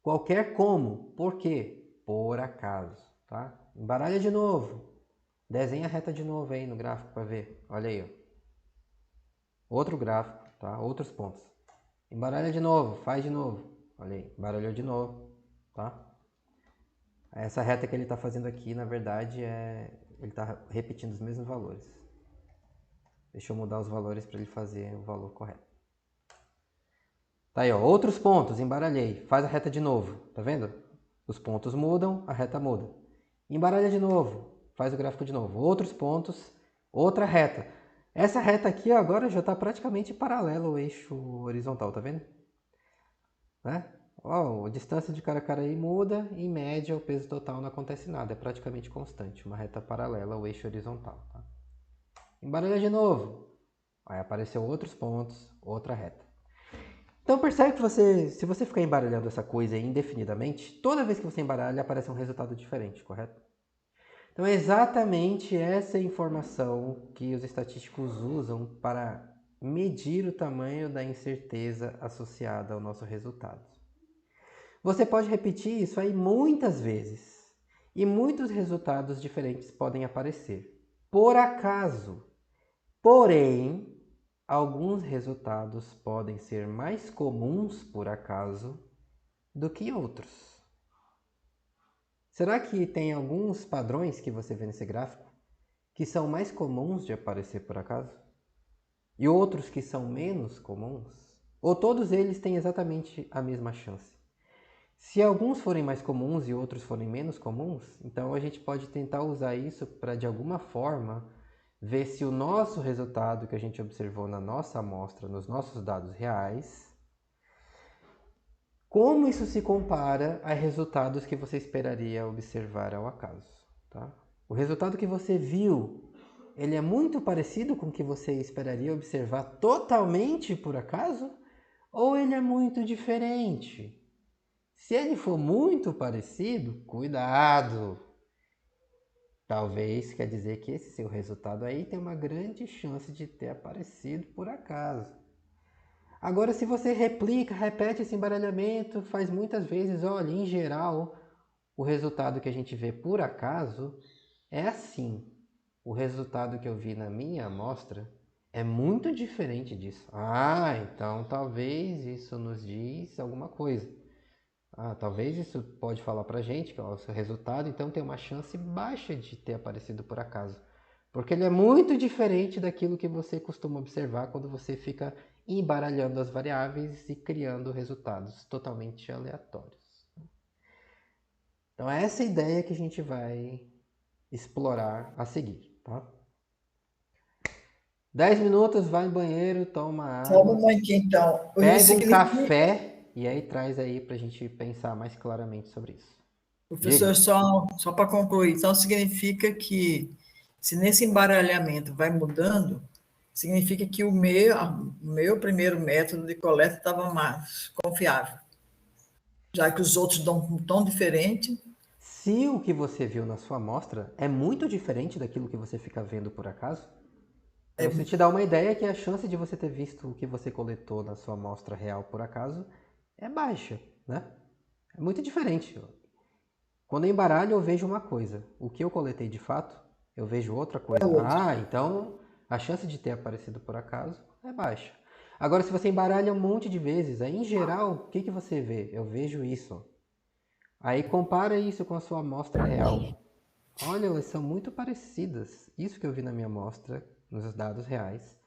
S1: Qualquer como? Por quê? Por acaso, tá? Embaralha de novo. Desenha a reta de novo aí no gráfico para ver. Olha aí, ó. Outro gráfico, tá? Outros pontos. Embaralha de novo, faz de novo. Olha aí, embaralhou de novo, tá? Essa reta que ele está fazendo aqui, na verdade, ele está repetindo os mesmos valores. Deixa eu mudar os valores para ele fazer o valor correto. Tá aí, ó, outros pontos, embaralhei. Faz a reta de novo, tá vendo? Os pontos mudam, a reta muda. Embaralha de novo, faz o gráfico de novo. Outros pontos, outra reta. Essa reta aqui ó, agora já está praticamente paralela ao eixo horizontal, tá vendo? Né? Ó, a distância de Caracaraí muda, em média o peso total não acontece nada, é praticamente constante, uma reta paralela ao eixo horizontal. Tá? Embaralha de novo, aí apareceu outros pontos, outra reta. Então percebe que se você ficar embaralhando essa coisa indefinidamente, toda vez que você embaralha aparece um resultado diferente, correto? Então é exatamente essa informação que os estatísticos usam para medir o tamanho da incerteza associada ao nosso resultado. Você pode repetir isso aí muitas vezes e muitos resultados diferentes podem aparecer. Por acaso, porém, alguns resultados podem ser mais comuns por acaso do que outros. Será que tem alguns padrões que você vê nesse gráfico que são mais comuns de aparecer por acaso? E outros que são menos comuns? Ou todos eles têm exatamente a mesma chance? Se alguns forem mais comuns e outros forem menos comuns, então a gente pode tentar usar isso para, de alguma forma, ver se o nosso resultado que a gente observou na nossa amostra, nos nossos dados reais, como isso se compara a resultados que você esperaria observar ao acaso. Tá? O resultado que você viu, ele é muito parecido com o que você esperaria observar totalmente por acaso? Ou ele é muito diferente? Se ele for muito parecido, cuidado! Talvez quer dizer que esse seu resultado aí tem uma grande chance de ter aparecido por acaso. Agora, se você repete esse embaralhamento, faz muitas vezes, olha, em geral, o resultado que a gente vê por acaso é assim. O resultado que eu vi na minha amostra é muito diferente disso. Ah, então talvez isso nos diz alguma coisa. Ah, talvez isso pode falar pra gente que o seu resultado então tem uma chance baixa de ter aparecido por acaso. Porque ele é muito diferente daquilo que você costuma observar quando você fica embaralhando as variáveis e criando resultados totalmente aleatórios. Então, é essa ideia que a gente vai explorar a seguir. Tá? 10 minutos, vai no banheiro, toma
S6: Só um
S1: água,
S6: momentinho, então.
S1: pega
S6: Isso
S1: um
S6: significa,
S1: café e aí traz aí para a gente pensar mais claramente sobre isso.
S6: professor,
S1: Diga.
S6: só para concluir, então significa que se nesse embaralhamento vai mudando, significa que o meu primeiro método de coleta estava mais confiável, já que os outros dão um tom diferente.
S1: Se o que você viu na sua amostra é muito diferente daquilo que você fica vendo por acaso, então isso te dá uma ideia que a chance de você ter visto o que você coletou na sua amostra real por acaso é baixa, né? É muito diferente. Quando eu embaralho, eu vejo uma coisa. O que eu coletei de fato, eu vejo outra coisa. Ah, então a chance de ter aparecido por acaso é baixa. Agora, se você embaralha um monte de vezes, aí em geral, o que você vê? Eu vejo isso. Aí compara isso com a sua amostra real. Olha, elas são muito parecidas. Isso que eu vi na minha amostra, nos dados reais,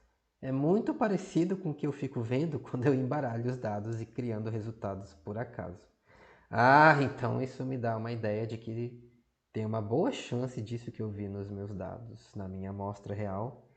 S1: é muito parecido com o que eu fico vendo quando eu embaralho os dados e criando resultados por acaso. Ah, então isso me dá uma ideia de que tem uma boa chance disso que eu vi nos meus dados, na minha amostra real,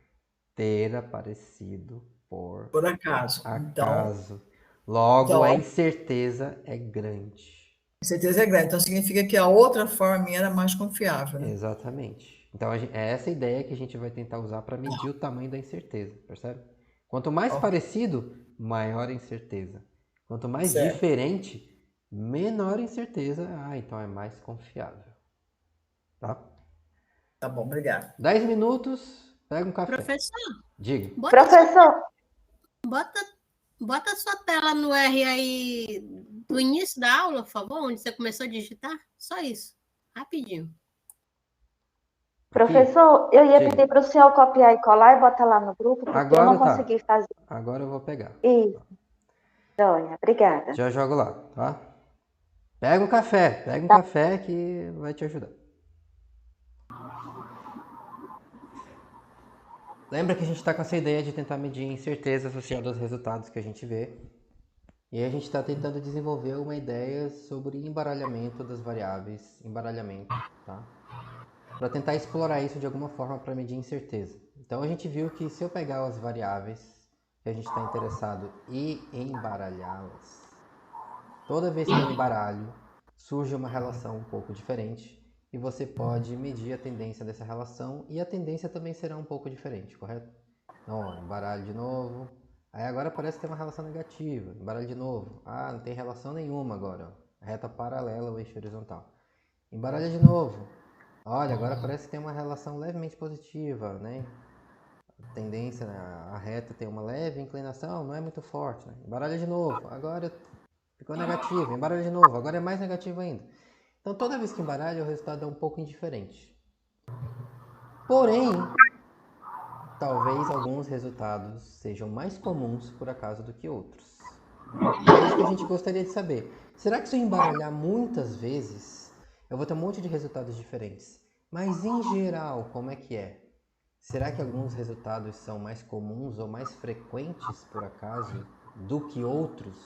S1: ter aparecido por
S6: acaso.
S1: acaso. Logo,
S6: então,
S1: a incerteza é grande.
S6: Certeza é grande. Então, significa que a outra forma minha era mais confiável, né?
S1: Exatamente. Então, é essa ideia que a gente vai tentar usar para medir o tamanho da incerteza, percebe? Quanto mais parecido, maior a incerteza. Quanto mais diferente, menor a incerteza. Ah, então é mais confiável. Tá?
S6: Tá bom, obrigado.
S1: 10 minutos, pega um café.
S9: Professor,
S1: Diga.
S2: Professor,
S9: bota sua tela no R aí do início da aula, por favor, onde você começou a digitar. Só isso. Rapidinho.
S2: professor, eu ia
S1: Diga.
S2: pedir para o senhor copiar e colar e botar lá no grupo, porque eu
S1: Agora
S2: não
S1: tá.
S2: consegui fazer
S1: Agora eu vou pegar.
S2: isso. Joia, obrigada.
S1: Já jogo lá, tá? Pega um café que vai te ajudar. Lembra que a gente está com essa ideia de tentar medir incerteza associada aos resultados que a gente vê. E aí a gente está tentando desenvolver uma ideia sobre embaralhamento das variáveis, tá? Para tentar explorar isso de alguma forma para medir incerteza. Então a gente viu que se eu pegar as variáveis que a gente está interessado e embaralhá-las, toda vez que eu embaralho, surge uma relação um pouco diferente e você pode medir a tendência dessa relação e a tendência também será um pouco diferente, correto? Então, ó, embaralho de novo, aí agora parece ter uma relação negativa, embaralho de novo, não tem relação nenhuma agora, ó. Reta paralela ao eixo horizontal. Embaralha de novo, olha, agora parece que tem uma relação levemente positiva, né? A tendência, a reta tem uma leve inclinação, não é muito forte, né? Embaralha de novo, agora ficou negativo, embaralha de novo, agora é mais negativo ainda. Então toda vez que embaralha o resultado é um pouco indiferente. Porém, talvez alguns resultados sejam mais comuns por acaso do que outros. É isso que a gente gostaria de saber. Será que se eu embaralhar muitas vezes, eu vou ter um monte de resultados diferentes? Mas em geral, como é que é? Será que alguns resultados são mais comuns ou mais frequentes por acaso do que outros?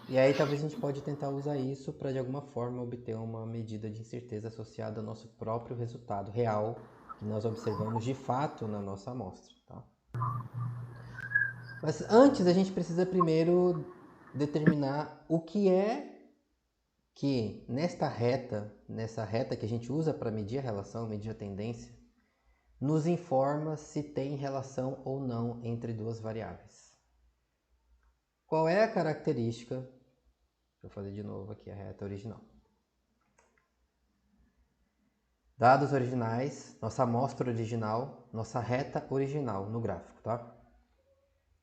S1: E aí talvez a gente pode tentar usar isso para de alguma forma obter uma medida de incerteza associada ao nosso próprio resultado real que nós observamos de fato na nossa amostra, tá? Mas antes a gente precisa primeiro determinar o que é que nessa reta que a gente usa para medir a relação, medir a tendência, nos informa se tem relação ou não entre duas variáveis. Qual é a característica? Deixa eu fazer de novo aqui a reta original. Dados originais, nossa amostra original, nossa reta original no gráfico, tá?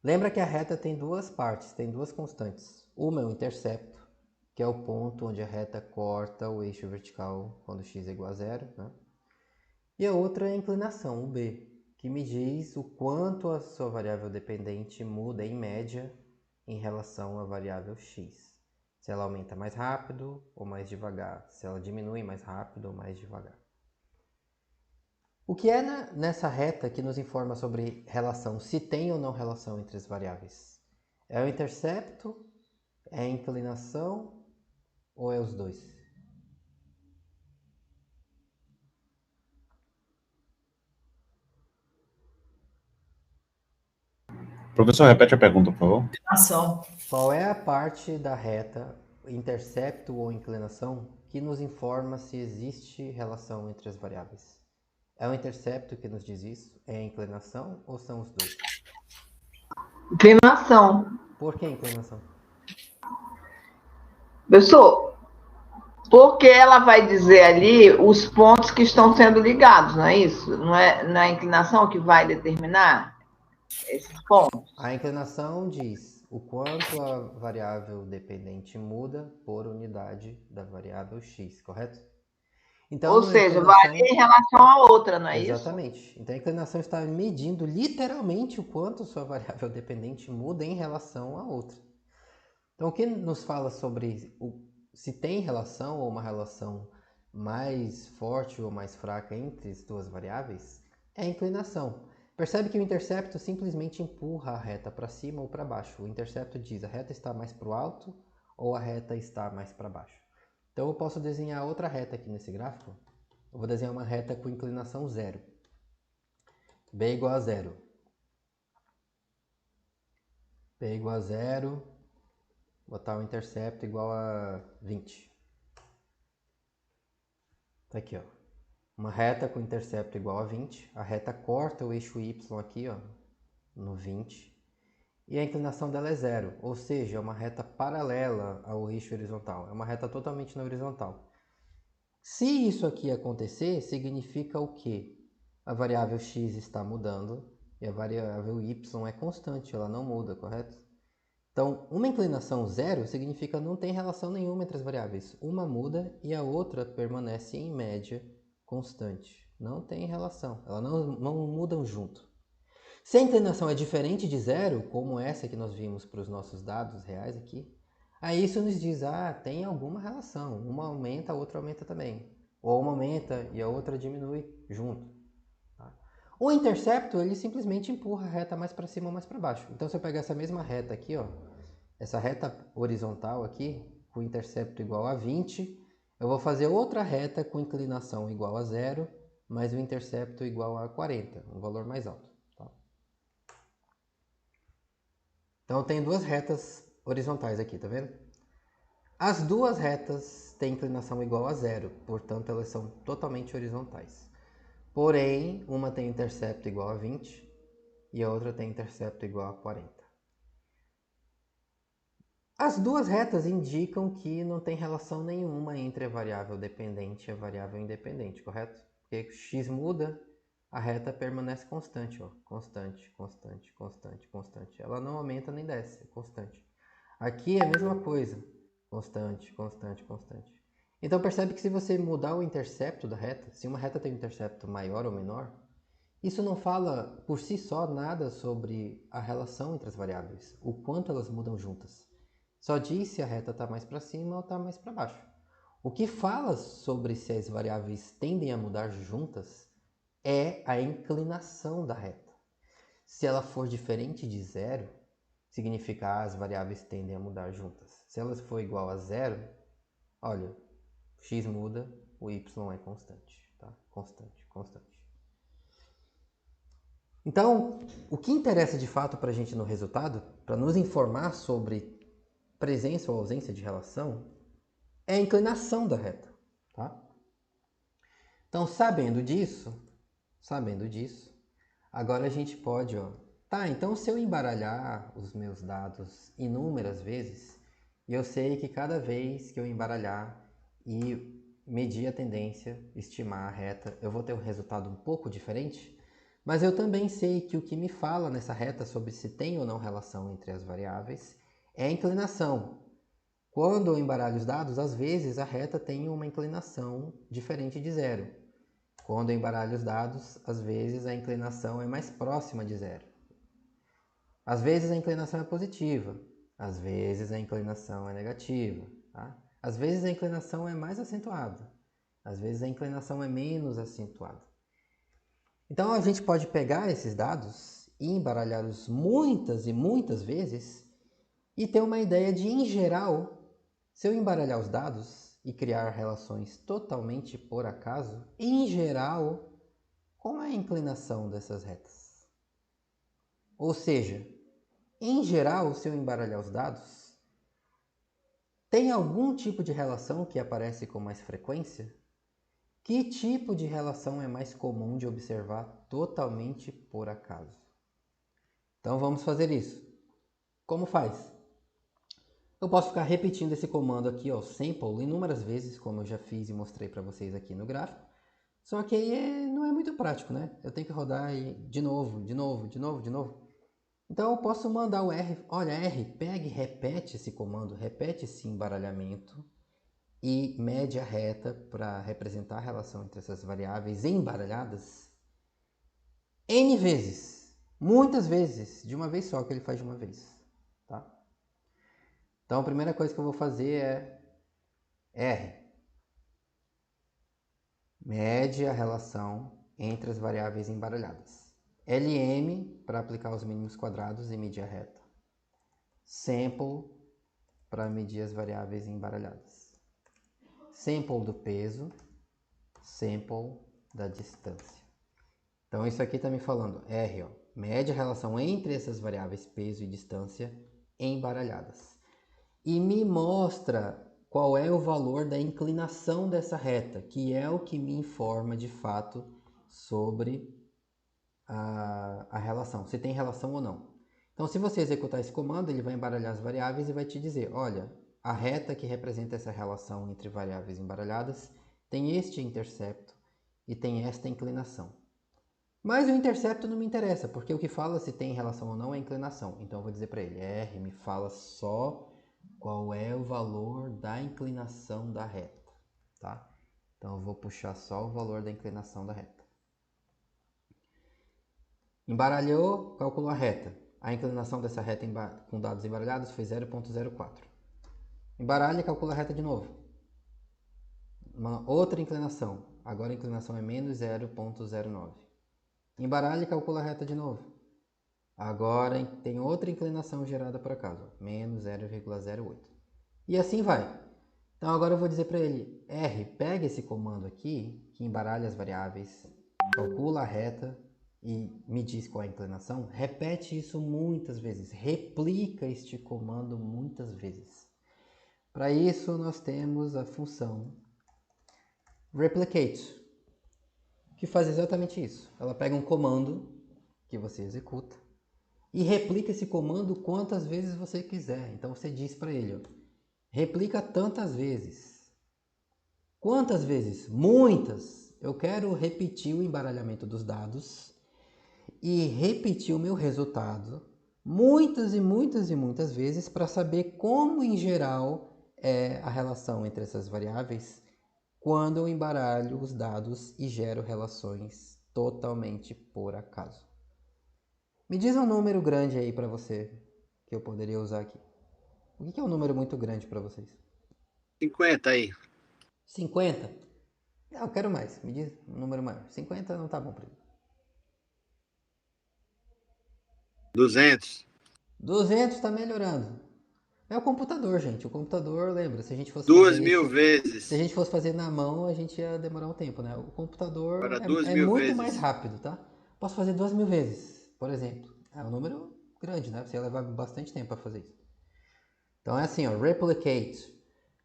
S1: Lembra que a reta tem duas partes, tem duas constantes. Uma é o intercepto, que é o ponto onde a reta corta o eixo vertical quando x é igual a zero, né? E a outra é a inclinação, o b, que me diz o quanto a sua variável dependente muda em média em relação à variável x. Se ela aumenta mais rápido ou mais devagar, se ela diminui mais rápido ou mais devagar. O que é nessa reta que nos informa sobre relação, se tem ou não relação entre as variáveis? É o intercepto, é a inclinação ou é os dois?
S5: Professor, repete a pergunta, por favor.
S6: Ação.
S1: Qual é a parte da reta, intercepto ou inclinação, que nos informa se existe relação entre as variáveis? É o intercepto que nos diz isso? É a inclinação ou são os dois?
S3: Inclinação.
S1: Por que inclinação?
S3: Professor, porque ela vai dizer ali os pontos que estão sendo ligados, não é isso? Não é a inclinação que vai determinar esses pontos?
S1: A inclinação diz o quanto a variável dependente muda por unidade da variável x, correto? Então,
S3: ou seja, varia em relação à outra, não é isso?
S1: Exatamente. Então a inclinação está medindo literalmente o quanto sua variável dependente muda em relação à outra. Então o que nos fala sobre se tem relação ou uma relação mais forte ou mais fraca entre as duas variáveis é a inclinação. Percebe que o intercepto simplesmente empurra a reta para cima ou para baixo. O intercepto diz a reta está mais para o alto ou a reta está mais para baixo. Então eu posso desenhar outra reta aqui nesse gráfico. Eu vou desenhar uma reta com inclinação zero. B igual a zero. B igual a zero. Botar o intercepto igual a 20. Tá aqui, ó. Uma reta com intercepto igual a 20. A reta corta o eixo y aqui, ó, no 20. E a inclinação dela é zero, ou seja, é uma reta paralela ao eixo horizontal. É uma reta totalmente na horizontal. Se isso aqui acontecer, significa o quê? A variável x está mudando e a variável y é constante, ela não muda, correto? Então, uma inclinação zero significa que não tem relação nenhuma entre as variáveis. Uma muda e a outra permanece em média constante. Não tem relação, elas não mudam junto. Se a inclinação é diferente de zero, como essa que nós vimos para os nossos dados reais aqui, aí isso nos diz, tem alguma relação. Uma aumenta, a outra aumenta também. Ou uma aumenta e a outra diminui junto. Tá? O intercepto, ele simplesmente empurra a reta mais para cima ou mais para baixo. Então, se eu pegar essa mesma reta aqui, ó, essa reta horizontal aqui, com intercepto igual a 20, eu vou fazer outra reta com inclinação igual a zero, mas o intercepto igual a 40, um valor mais alto. Tá? Então, eu tenho duas retas horizontais aqui, tá vendo? As duas retas têm inclinação igual a zero, portanto, elas são totalmente horizontais. Porém, uma tem intercepto igual a 20 e a outra tem intercepto igual a 40. As duas retas indicam que não tem relação nenhuma entre a variável dependente e a variável independente, correto? Porque x muda, a reta permanece constante, ó. Constante, constante, constante, constante. Ela não aumenta nem desce, é constante. Aqui é a mesma coisa. Constante, constante, constante. Então percebe que se você mudar o intercepto da reta, se uma reta tem um intercepto maior ou menor, isso não fala por si só nada sobre a relação entre as variáveis, o quanto elas mudam juntas. Só diz se a reta está mais para cima ou está mais para baixo. O que fala sobre se as variáveis tendem a mudar juntas é a inclinação da reta. Se ela for diferente de zero, significa que as variáveis tendem a mudar juntas. Se elas for igual a zero, olha, x muda, o y é constante, tá? Constante, constante. Então, o que interessa de fato para a gente no resultado, para nos informar sobre presença ou ausência de relação, é a inclinação da reta, tá? Então, sabendo disso, agora a gente pode, então se eu embaralhar os meus dados inúmeras vezes, eu sei que cada vez que eu embaralhar e medir a tendência, estimar a reta, eu vou ter um resultado um pouco diferente, mas eu também sei que o que me fala nessa reta sobre se tem ou não relação entre as variáveis é a inclinação. Quando eu embaralho os dados, às vezes a reta tem uma inclinação diferente de zero. Quando eu embaralho os dados, às vezes a inclinação é mais próxima de zero. Às vezes a inclinação é positiva, às vezes a inclinação é negativa. Tá? Às vezes a inclinação é mais acentuada, às vezes a inclinação é menos acentuada. Então a gente pode pegar esses dados e embaralhá-los muitas e muitas vezes e ter uma ideia de, em geral, se eu embaralhar os dados e criar relações totalmente por acaso, em geral, qual é a inclinação dessas retas? Ou seja, em geral, se eu embaralhar os dados, tem algum tipo de relação que aparece com mais frequência? Que tipo de relação é mais comum de observar totalmente por acaso? Então vamos fazer isso. Como faz? Eu posso ficar repetindo esse comando aqui, sample, inúmeras vezes, como eu já fiz e mostrei para vocês aqui no gráfico. Só que aí não é muito prático, né? Eu tenho que rodar de novo, de novo, de novo, de novo. Então eu posso mandar o R, olha, R, pega e repete esse comando, repete esse embaralhamento e mede a reta para representar a relação entre essas variáveis embaralhadas N vezes, muitas vezes, de uma vez só, que ele faz de uma vez, tá? Então a primeira coisa que eu vou fazer é R, mede a relação entre as variáveis embaralhadas. LM para aplicar os mínimos quadrados e medir a reta. Sample para medir as variáveis embaralhadas. Sample do peso, sample da distância. Então isso aqui está me falando, R, mede a relação entre essas variáveis peso e distância embaralhadas. E me mostra qual é o valor da inclinação dessa reta, que é o que me informa de fato sobre a relação, se tem relação ou não. Então, se você executar esse comando, ele vai embaralhar as variáveis e vai te dizer, olha, a reta que representa essa relação entre variáveis embaralhadas tem este intercepto e tem esta inclinação. Mas o intercepto não me interessa, porque o que fala se tem relação ou não é a inclinação. Então, eu vou dizer para ele, R, me fala só qual é o valor da inclinação da reta, tá? Então, eu vou puxar só o valor da inclinação da reta. Embaralhou, calculou a reta. A inclinação dessa reta com dados embaralhados foi 0,04. Embaralha e calcula a reta de novo. Uma outra inclinação. Agora a inclinação é menos 0,09. Embaralha e calcula a reta de novo. Agora tem outra inclinação gerada por acaso. Menos 0,08. E assim vai. Então agora eu vou dizer para ele, R, pega esse comando aqui, que embaralha as variáveis, calcula a reta e me diz qual é a inclinação. Repete isso muitas vezes, replica este comando muitas vezes. Para isso nós temos a função replicate, que faz exatamente isso. Ela pega um comando que você executa e replica esse comando quantas vezes você quiser. Então você diz para ele, ó, replica tantas vezes. Quantas vezes? Muitas. Eu quero repetir o embaralhamento dos dados e repetir o meu resultado muitas e muitas e muitas vezes para saber como, em geral, é a relação entre essas variáveis quando eu embaralho os dados e gero relações totalmente por acaso. Me diz um número grande aí para você que eu poderia usar aqui. O que é um número muito grande para vocês?
S7: 50 aí.
S1: 50? Não, eu quero mais. Me diz um número maior. 50 não tá bom para mim.
S7: 200.
S1: 200 tá melhorando. É o computador, gente. O computador, lembra, se a gente fosse
S7: 2.000
S1: fazer
S7: vezes.
S1: se a gente fosse fazer na mão, a gente ia demorar um tempo, né? O computador
S7: Para
S1: é
S7: 2.000
S1: muito
S7: vezes.
S1: mais rápido, tá? Posso fazer 2.000 vezes, por exemplo. É um número grande, né? Você ia levar bastante tempo para fazer isso. Então é assim, ó, replicate.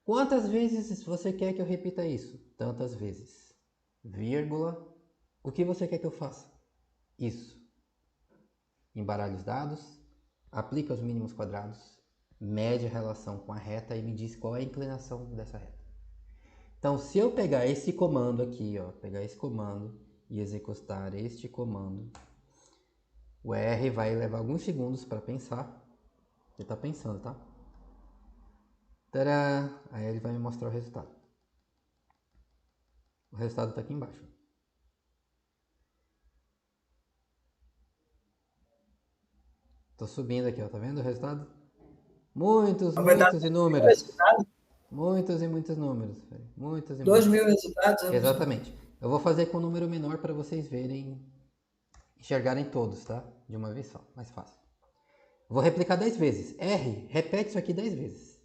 S1: Quantas vezes você quer que eu repita isso? Tantas vezes. Vírgula. O que você quer que eu faça? Isso. Embaralha os dados, aplica os mínimos quadrados, mede a relação com a reta e me diz qual é a inclinação dessa reta. Então, se eu pegar esse comando aqui, ó, pegar esse comando e executar este comando, o R vai levar alguns segundos para pensar. Ele está pensando, tá? Tadá! Aí ele vai me mostrar o resultado. O resultado está aqui embaixo. Tô subindo aqui, ó, tá vendo o resultado? Muitos inúmeros. Muitos e muitos números. Muitos e
S6: 2.000 resultados?
S1: Exatamente. Eu vou fazer com um número menor para vocês verem, enxergarem todos, tá? De uma vez só, mais fácil. Vou replicar 10 vezes. R, repete isso aqui 10 vezes.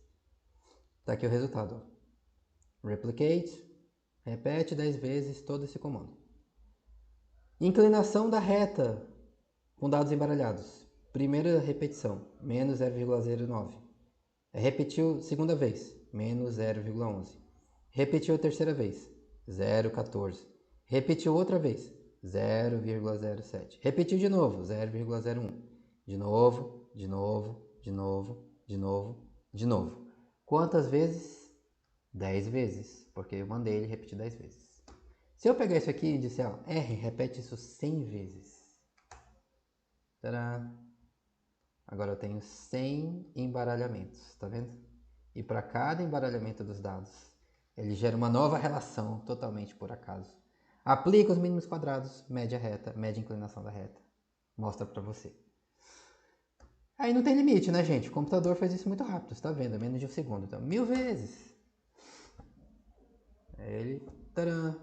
S1: Tá aqui o resultado, ó. Replicate, repete 10 vezes todo esse comando. Inclinação da reta com dados embaralhados. Primeira repetição, menos 0,09. Repetiu segunda vez, menos 0,11. Repetiu terceira vez, 0,14. Repetiu outra vez, 0,07. Repetiu de novo, 0,01. De novo, de novo, de novo, de novo, de novo. Quantas vezes? 10 vezes, porque eu mandei ele repetir 10 vezes. Se eu pegar isso aqui e disser, ó, R, repete isso 100 vezes. Tadá! Agora eu tenho 100 embaralhamentos, tá vendo? E para cada embaralhamento dos dados, ele gera uma nova relação totalmente por acaso. Aplica os mínimos quadrados, mede a reta, mede a inclinação da reta. Mostra para você. Aí não tem limite, né, gente? O computador faz isso muito rápido, você tá vendo? É menos de um segundo. Então, 1000 vezes. Ele... Tcharam!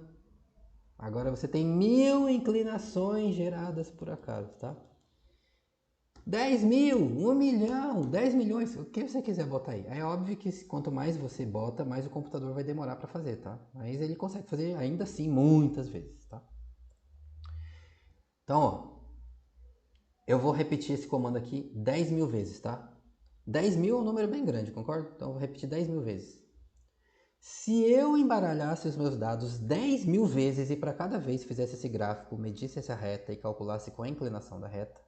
S1: Agora você tem 1000 inclinações geradas por acaso, tá? 10.000, 1 milhão, 10 milhões, o que você quiser botar aí. É óbvio que quanto mais você bota, mais o computador vai demorar para fazer, tá? Mas ele consegue fazer ainda assim muitas vezes, tá? Então, ó, eu vou repetir esse comando aqui 10.000 vezes, tá? 10.000 é um número bem grande, concorda? Então eu vou repetir 10.000 vezes. Se eu embaralhasse os meus dados 10.000 vezes e para cada vez fizesse esse gráfico, medisse essa reta e calculasse qual a inclinação da reta,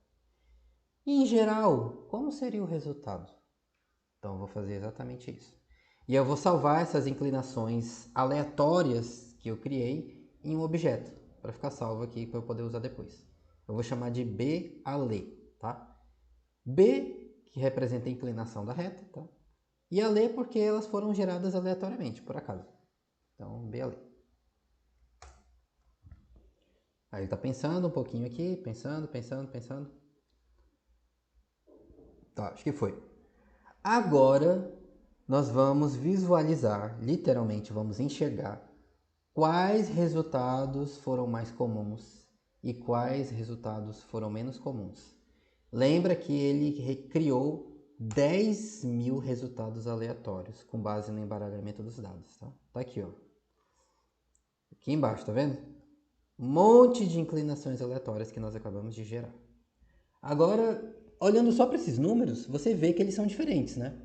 S1: em geral, como seria o resultado? Então eu vou fazer exatamente isso. E eu vou salvar essas inclinações aleatórias que eu criei em um objeto, para ficar salvo aqui para eu poder usar depois. Eu vou chamar de BALE, tá? B, que representa a inclinação da reta, tá? E ALE porque elas foram geradas aleatoriamente, por acaso. Então, BALE. Aí ele tá pensando um pouquinho aqui, pensando. Tá, acho que foi. Agora nós vamos visualizar, literalmente vamos enxergar quais resultados foram mais comuns e quais resultados foram menos comuns. Lembra que ele criou 10.000 resultados aleatórios com base no embaralhamento dos dados, tá? Tá aqui, ó. Aqui embaixo, tá vendo? Um monte de inclinações aleatórias que nós acabamos de gerar. Agora, olhando só para esses números, você vê que eles são diferentes, né?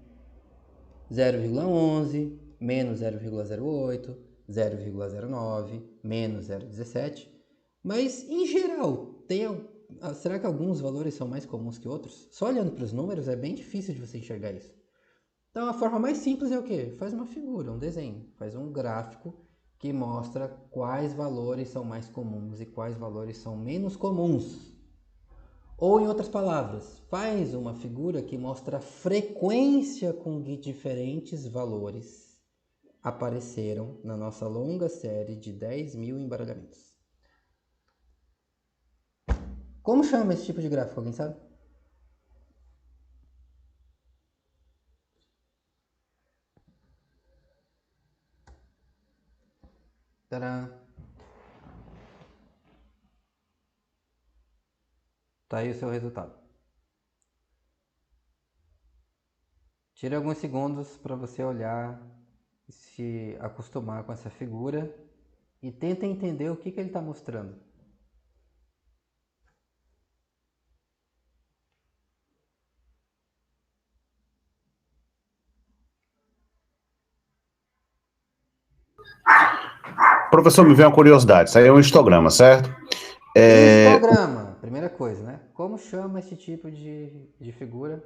S1: 0,11, menos 0,08, 0,09, menos 0,17. Mas, em geral, será que alguns valores são mais comuns que outros? Só olhando para os números é bem difícil de você enxergar isso. Então, a forma mais simples é o quê? Faz uma figura, um desenho, faz um gráfico que mostra quais valores são mais comuns e quais valores são menos comuns. Ou, em outras palavras, faz uma figura que mostra a frequência com que diferentes valores apareceram na nossa longa série de 10.000 embaralhamentos. Como chama esse tipo de gráfico? Alguém sabe? Tcharam! Tá aí o seu resultado. Tire alguns segundos para você olhar e se acostumar com essa figura e tenta entender o que ele está mostrando.
S5: Professor, me veio uma curiosidade. Isso aí é um histograma, certo?
S1: Histograma, primeira coisa, né? Como chama esse tipo de figura?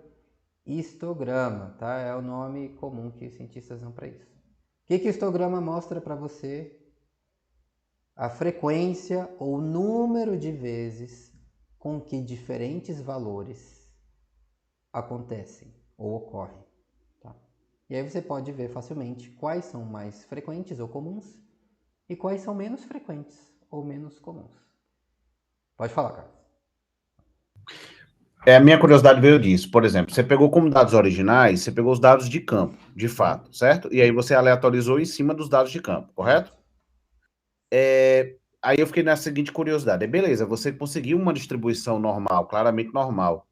S1: Histograma, tá? É o nome comum que os cientistas dão para isso. O que o histograma mostra para você? A frequência ou número de vezes com que diferentes valores acontecem ou ocorrem. Tá? E aí você pode ver facilmente quais são mais frequentes ou comuns e quais são menos frequentes ou menos comuns. Pode falar, Carlos.
S5: A minha curiosidade veio disso. Por exemplo, você pegou como dados originais, você pegou os dados de campo, de fato, certo? E aí você aleatorizou em cima dos dados de campo, correto? Aí eu fiquei na seguinte curiosidade. Beleza, você conseguiu uma distribuição normal, claramente normal.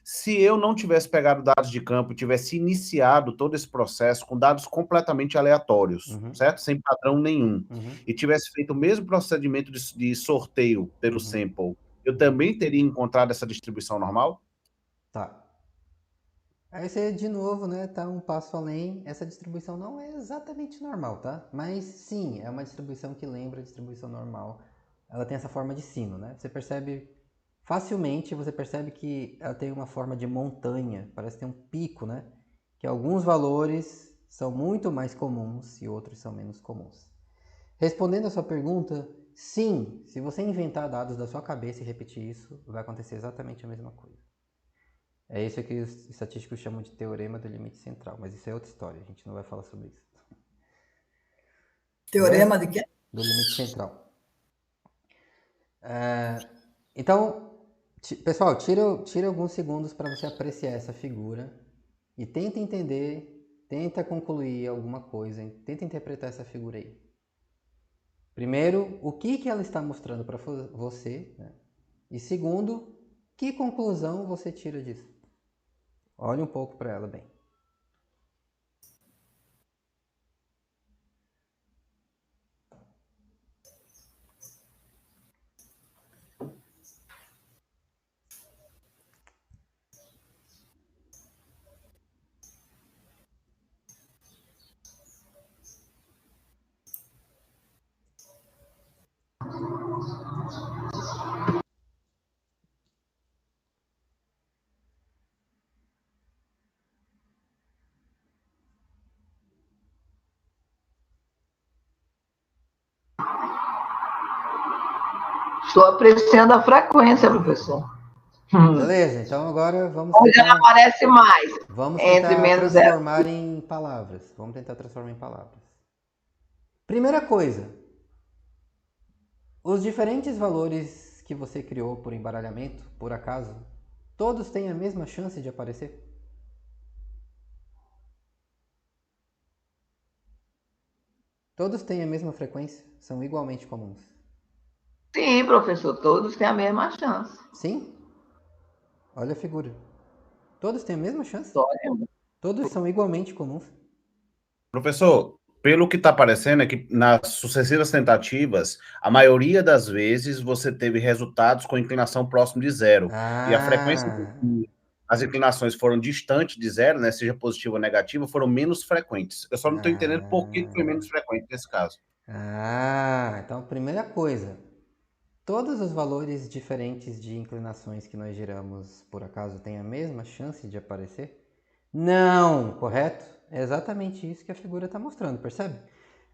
S5: Se eu não tivesse pegado dados de campo e tivesse iniciado todo esse processo com dados completamente aleatórios, certo? Sem padrão nenhum, e tivesse feito o mesmo procedimento de sorteio pelo sample, eu também teria encontrado essa distribuição normal?
S1: Tá. Aí você, de novo, né, tá um passo além. Essa distribuição não é exatamente normal, tá? Mas sim, é uma distribuição que lembra a distribuição normal. Ela tem essa forma de sino, né? Você percebe facilmente, você percebe que ela tem uma forma de montanha, parece ter um pico, né? Que alguns valores são muito mais comuns e outros são menos comuns. Respondendo a sua pergunta, sim, se você inventar dados da sua cabeça e repetir isso, vai acontecer exatamente a mesma coisa. É isso que os estatísticos chamam de teorema do limite central, mas isso é outra história, a gente não vai falar sobre isso.
S6: Teorema de quê?
S1: Do limite central. Então, pessoal, tira alguns segundos para você apreciar essa figura e tenta entender, tenta concluir alguma coisa, tenta interpretar essa figura aí. Primeiro, o que ela está mostrando para você, né? E segundo, que conclusão você tira disso? Olhe um pouco para ela bem.
S3: Estou apreciando a frequência, professor.
S1: Beleza, então agora vamos
S3: Onde ela aparece mais.
S1: Vamos
S3: entre
S1: tentar
S3: menos
S1: transformar em palavras. Vamos tentar transformar em palavras. Primeira coisa. Os diferentes valores que você criou por embaralhamento, por acaso, todos têm a mesma chance de aparecer? Todos têm a mesma frequência? São igualmente comuns?
S3: Sim, professor, todos têm a mesma chance.
S1: Sim? Olha a figura. Todos têm a mesma chance?
S3: Olha,
S1: Todos são igualmente comuns?
S5: Professor, pelo que está parecendo é que nas sucessivas tentativas, a maioria das vezes você teve resultados com inclinação próximo de zero. E a frequência que as inclinações foram distantes de zero, né, seja positiva ou negativa, foram menos frequentes. Eu só não estou entendendo por que foi menos frequente nesse caso.
S1: Então, primeira coisa, todos os valores diferentes de inclinações que nós giramos, por acaso, têm a mesma chance de aparecer? Não, correto? É exatamente isso que a figura está mostrando, percebe?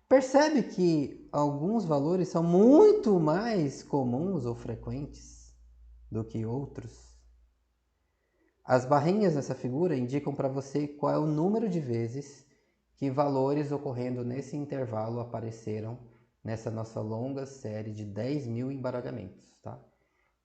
S1: Percebe que alguns valores são muito mais comuns ou frequentes do que outros? As barrinhas nessa figura indicam para você qual é o número de vezes que valores ocorrendo nesse intervalo apareceram nessa nossa longa série de 10.000 embaralhamentos, tá?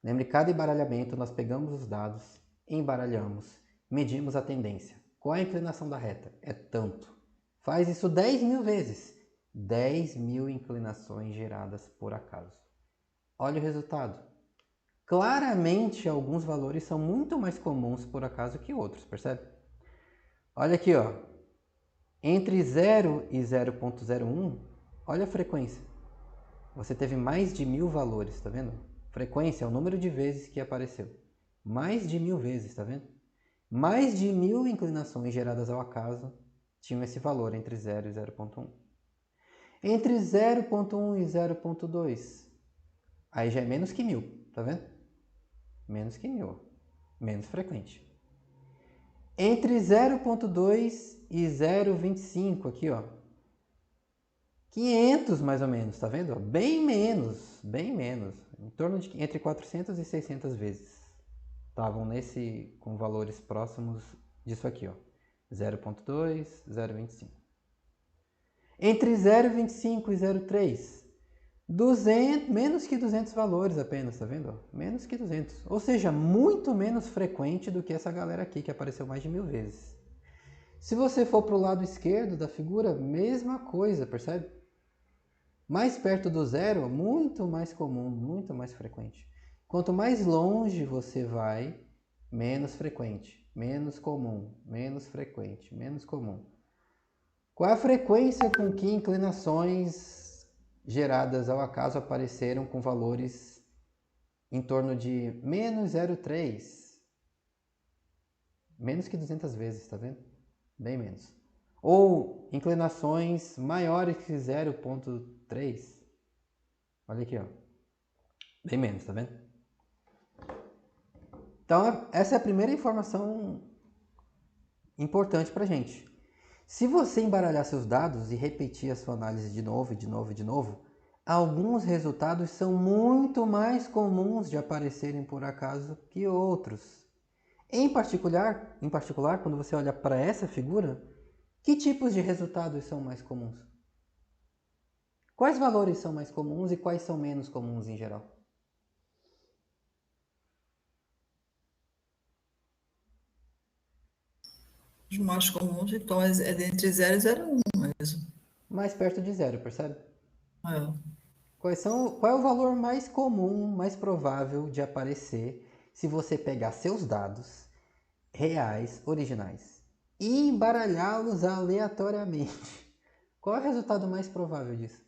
S1: Lembre, cada embaralhamento nós pegamos os dados, embaralhamos, medimos a tendência. Qual é a inclinação da reta? É tanto. Faz isso 10.000 vezes. 10.000 inclinações geradas por acaso. Olha o resultado. Claramente, alguns valores são muito mais comuns por acaso que outros, percebe? Olha aqui, ó. Entre 0 e 0.01, olha a frequência. Você teve mais de 1.000 valores, tá vendo? Frequência é o número de vezes que apareceu. Mais de 1.000 vezes, tá vendo? Mais de 1.000 inclinações geradas ao acaso tinham esse valor entre 0 e 0.1. Entre 0.1 e 0.2, aí já é menos que 1.000, tá vendo? Menos que 1.000, menos frequente. Entre 0.2 e 0.25, aqui ó, 500 mais ou menos, tá vendo? Bem menos, em torno de entre 400 e 600 vezes. Estavam com valores próximos disso aqui, ó, 0.2, 0.25. Entre 0.25 e 0.3, menos que 200 valores apenas, tá vendo? Menos que 200, ou seja, muito menos frequente do que essa galera aqui que apareceu mais de 1.000 vezes. Se você for para o lado esquerdo da figura, mesma coisa, percebe? Mais perto do zero, muito mais comum, muito mais frequente. Quanto mais longe você vai, menos frequente, menos comum, menos frequente, menos comum. Qual é a frequência com que inclinações geradas ao acaso apareceram com valores em torno de menos 0,3? Menos que 200 vezes, tá vendo? Bem menos. Ou inclinações maiores que 0,3. Olha aqui, ó. Bem menos, tá vendo? Então, essa é a primeira informação importante pra gente. Se você embaralhar seus dados e repetir a sua análise de novo, alguns resultados são muito mais comuns de aparecerem por acaso que outros. Em particular, quando você olha para essa figura, que tipos de resultados são mais comuns? Quais valores são mais comuns e quais são menos comuns em geral?
S6: Os mais comuns, então, é entre 0 e 0,1 mesmo.
S1: Mais perto de zero, percebe?
S6: É.
S1: Qual é o valor mais comum, mais provável de aparecer se você pegar seus dados reais, originais, e embaralhá-los aleatoriamente? Qual é o resultado mais provável disso?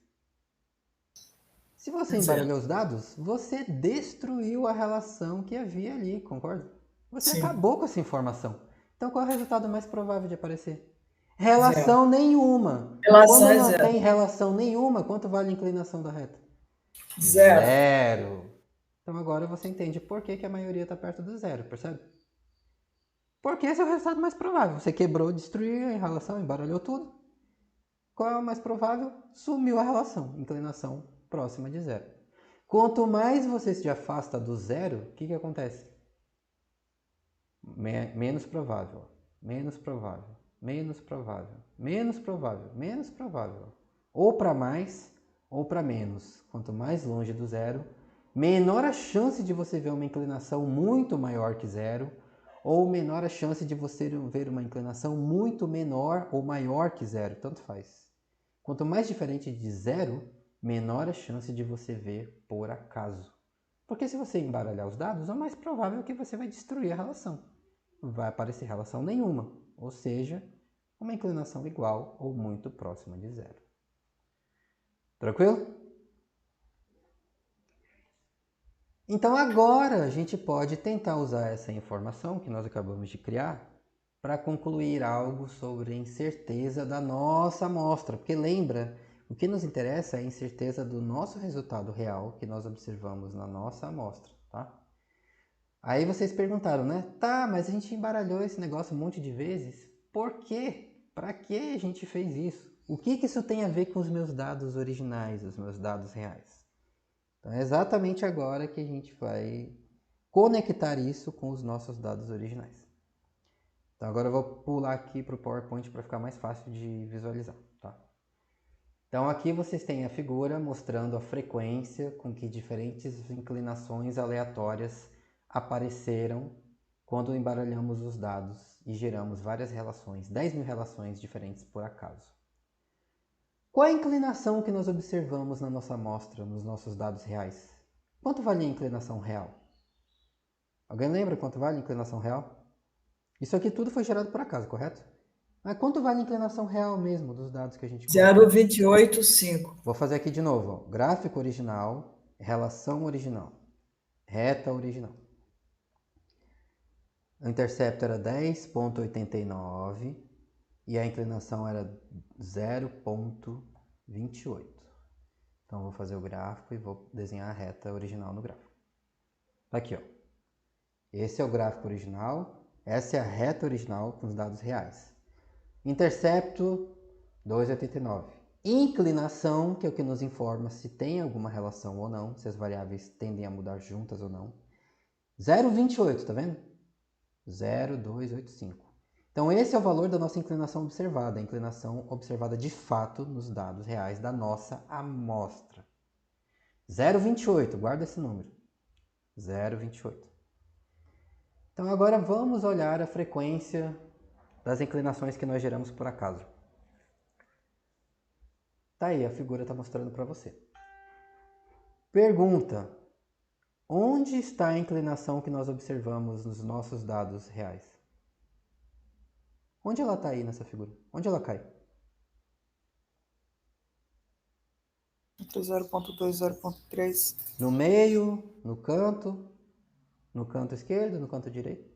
S1: Se você embaralhou os dados, você destruiu a relação que havia ali, concorda? Você acabou com essa informação. Então, qual é o resultado mais provável de aparecer? Relação nenhuma. Quando não tem relação nenhuma, quanto vale a inclinação da reta? Zero. Então, agora você entende por que a maioria está perto do zero, percebe? Porque esse é o resultado mais provável. Você quebrou, destruiu a relação, embaralhou tudo. Qual é o mais provável? Sumiu a relação, inclinação próxima de zero. Quanto mais você se afasta do zero, o que acontece? Menos provável, menos provável, menos provável, menos provável, menos provável. Ou para mais, ou para menos, quanto mais longe do zero, menor a chance de você ver uma inclinação muito maior que zero, ou menor a chance de você ver uma inclinação muito menor ou maior que zero, tanto faz. Quanto mais diferente de zero, menor a chance de você ver por acaso. Porque se você embaralhar os dados, é mais provável que você vai destruir a relação. Não vai aparecer relação nenhuma, ou seja, uma inclinação igual ou muito próxima de zero. Tranquilo? Então agora a gente pode tentar usar essa informação que nós acabamos de criar para concluir algo sobre a incerteza da nossa amostra. Porque lembra, o que nos interessa é a incerteza do nosso resultado real que nós observamos na nossa amostra, tá? Aí vocês perguntaram, né? Tá, mas a gente embaralhou esse negócio um monte de vezes. Por quê? Para que a gente fez isso? O que isso tem a ver com os meus dados originais, os meus dados reais? Então é exatamente agora que a gente vai conectar isso com os nossos dados originais. Então agora eu vou pular aqui para o PowerPoint para ficar mais fácil de visualizar, tá? Então aqui vocês têm a figura mostrando a frequência com que diferentes inclinações aleatórias apareceram quando embaralhamos os dados e geramos várias relações, 10.000 relações diferentes por acaso. Qual é a inclinação que nós observamos na nossa amostra, nos nossos dados reais? Quanto vale a inclinação real? Alguém lembra quanto vale a inclinação real? Isso aqui tudo foi gerado por acaso, correto? Mas quanto vale a inclinação real mesmo dos dados que a gente colocou?
S6: 0,285.
S1: Vou fazer aqui de novo. Ó. Gráfico original, relação original, reta original. O intercepto era 10,89 e a inclinação era 0,28. Então, vou fazer o gráfico e vou desenhar a reta original no gráfico. Tá aqui, ó. Esse é o gráfico original, essa é a reta original com os dados reais. Intercepto, 2,89. Inclinação, que é o que nos informa se tem alguma relação ou não, se as variáveis tendem a mudar juntas ou não. 0,28, tá vendo? 0,285. Então esse é o valor da nossa inclinação observada, a inclinação observada de fato nos dados reais da nossa amostra. 0,28, guarda esse número. 0,28. Então agora vamos olhar a frequência das inclinações que nós geramos por acaso. Tá aí, a figura está mostrando para você. Pergunta: onde está a inclinação que nós observamos nos nossos dados reais? Onde ela está aí nessa figura? Onde ela cai?
S8: Entre 0,2 e 0,3.
S1: No meio, no canto esquerdo, no canto direito?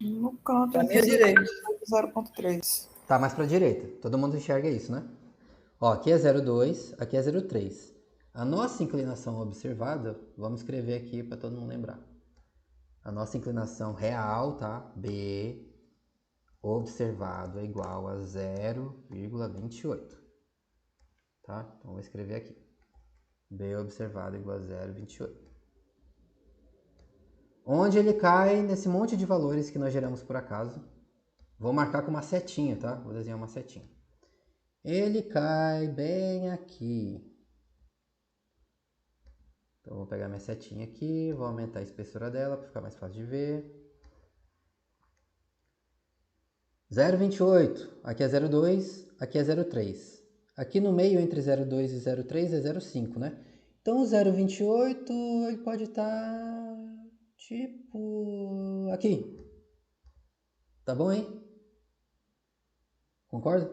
S8: No canto,
S6: Para minha
S8: entre
S6: direita.
S8: 0,3.
S1: Tá mais para a direita. Todo mundo enxerga isso, né? Ó, aqui é 0,2, aqui é 0,3. A nossa inclinação observada, vamos escrever aqui para todo mundo lembrar. A nossa inclinação real, tá? B observado é igual a 0,28. Tá? Então, vou escrever aqui. B observado é igual a 0,28. Onde ele cai nesse monte de valores que nós geramos por acaso. Vou marcar com uma setinha, tá? Vou desenhar uma setinha. Ele cai bem aqui. Então, vou pegar minha setinha aqui, vou aumentar a espessura dela para ficar mais fácil de ver. 0,28. Aqui é 0,2, aqui é 0,3. Aqui no meio, entre 0,2 e 0,3, é 0,5, né? Então, o 0,28, ele pode estar, tipo, aqui. Tá bom, hein? Concorda?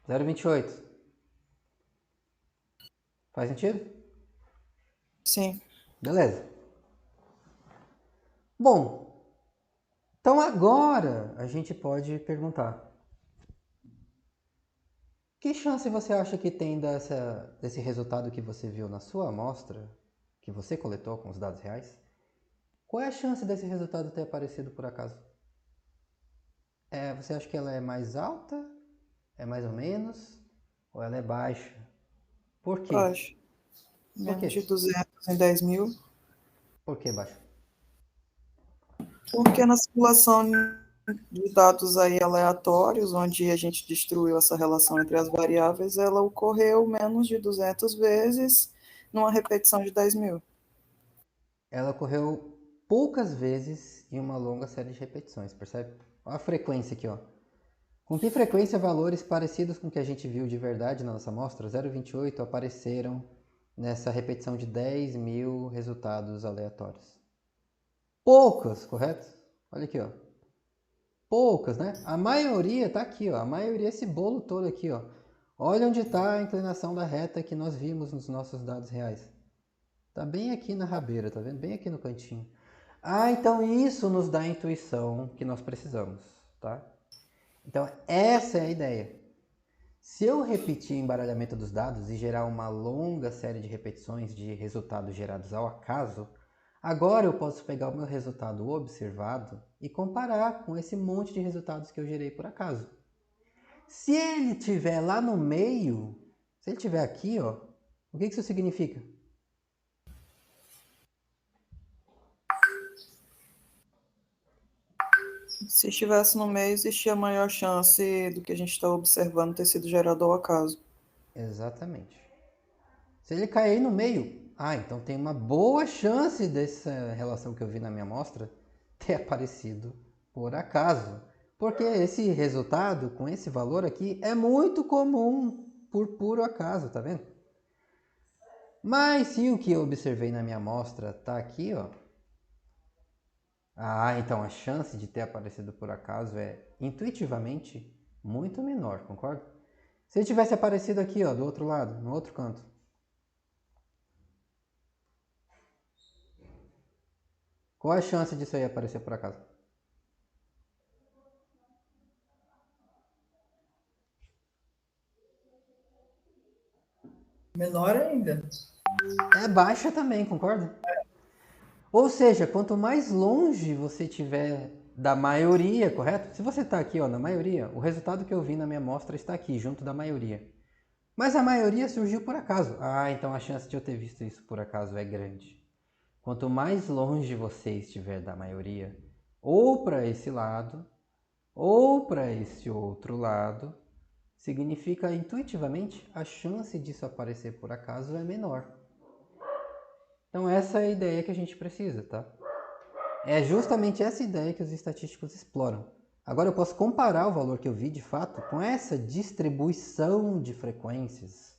S1: 0,28. Faz sentido?
S8: Sim.
S1: Beleza. Bom, então agora a gente pode perguntar: que chance você acha que tem desse resultado que você viu na sua amostra, que você coletou com os dados reais? Qual é a chance desse resultado ter aparecido por acaso? Você acha que ela é mais alta? É mais ou menos? Ou ela é baixa? Por quê?
S8: Baixa. Menos de 200 em 10.000.
S1: Por que baixa?
S8: Porque na simulação de dados aí aleatórios, onde a gente destruiu essa relação entre as variáveis, ela ocorreu menos de 200 vezes numa repetição de 10.000.
S1: Ela ocorreu poucas vezes em uma longa série de repetições, percebe? Olha a frequência aqui, ó. Com que frequência valores parecidos com o que a gente viu de verdade na nossa amostra, 0,28, apareceram nessa repetição de 10.000 resultados aleatórios? Poucas, correto? Olha aqui, ó. Poucas, né? A maioria tá aqui, ó. A maioria, esse bolo todo aqui, ó. Olha onde está a inclinação da reta que nós vimos nos nossos dados reais. Tá bem aqui na rabeira, tá vendo? Bem aqui no cantinho. Ah, então isso nos dá a intuição que nós precisamos, tá? Então, essa é a ideia. Se eu repetir o embaralhamento dos dados e gerar uma longa série de repetições de resultados gerados ao acaso, agora eu posso pegar o meu resultado observado e comparar com esse monte de resultados que eu gerei por acaso. Se ele estiver lá no meio, se ele estiver aqui, ó, o que isso significa?
S8: Se estivesse no meio, existia maior chance do que a gente está observando ter sido gerado ao acaso.
S1: Exatamente. Se ele cair no meio, então tem uma boa chance dessa relação que eu vi na minha amostra ter aparecido por acaso. Porque esse resultado, com esse valor aqui, é muito comum por puro acaso, tá vendo? Mas se o que eu observei na minha amostra tá aqui, ó. Então a chance de ter aparecido por acaso é intuitivamente muito menor, concorda? Se ele tivesse aparecido aqui, ó, do outro lado, no outro canto. Qual a chance disso aí aparecer por acaso?
S6: Menor ainda.
S1: É baixa também, concorda? Ou seja, quanto mais longe você tiver da maioria, correto? Se você está aqui, ó, na maioria, o resultado que eu vi na minha amostra está aqui, junto da maioria. Mas a maioria surgiu por acaso. Então a chance de eu ter visto isso por acaso é grande. Quanto mais longe você estiver da maioria, ou para esse lado, ou para esse outro lado, significa intuitivamente a chance disso aparecer por acaso é menor. Então essa é a ideia que a gente precisa, tá? É justamente essa ideia que os estatísticos exploram. Agora eu posso comparar o valor que eu vi de fato com essa distribuição de frequências,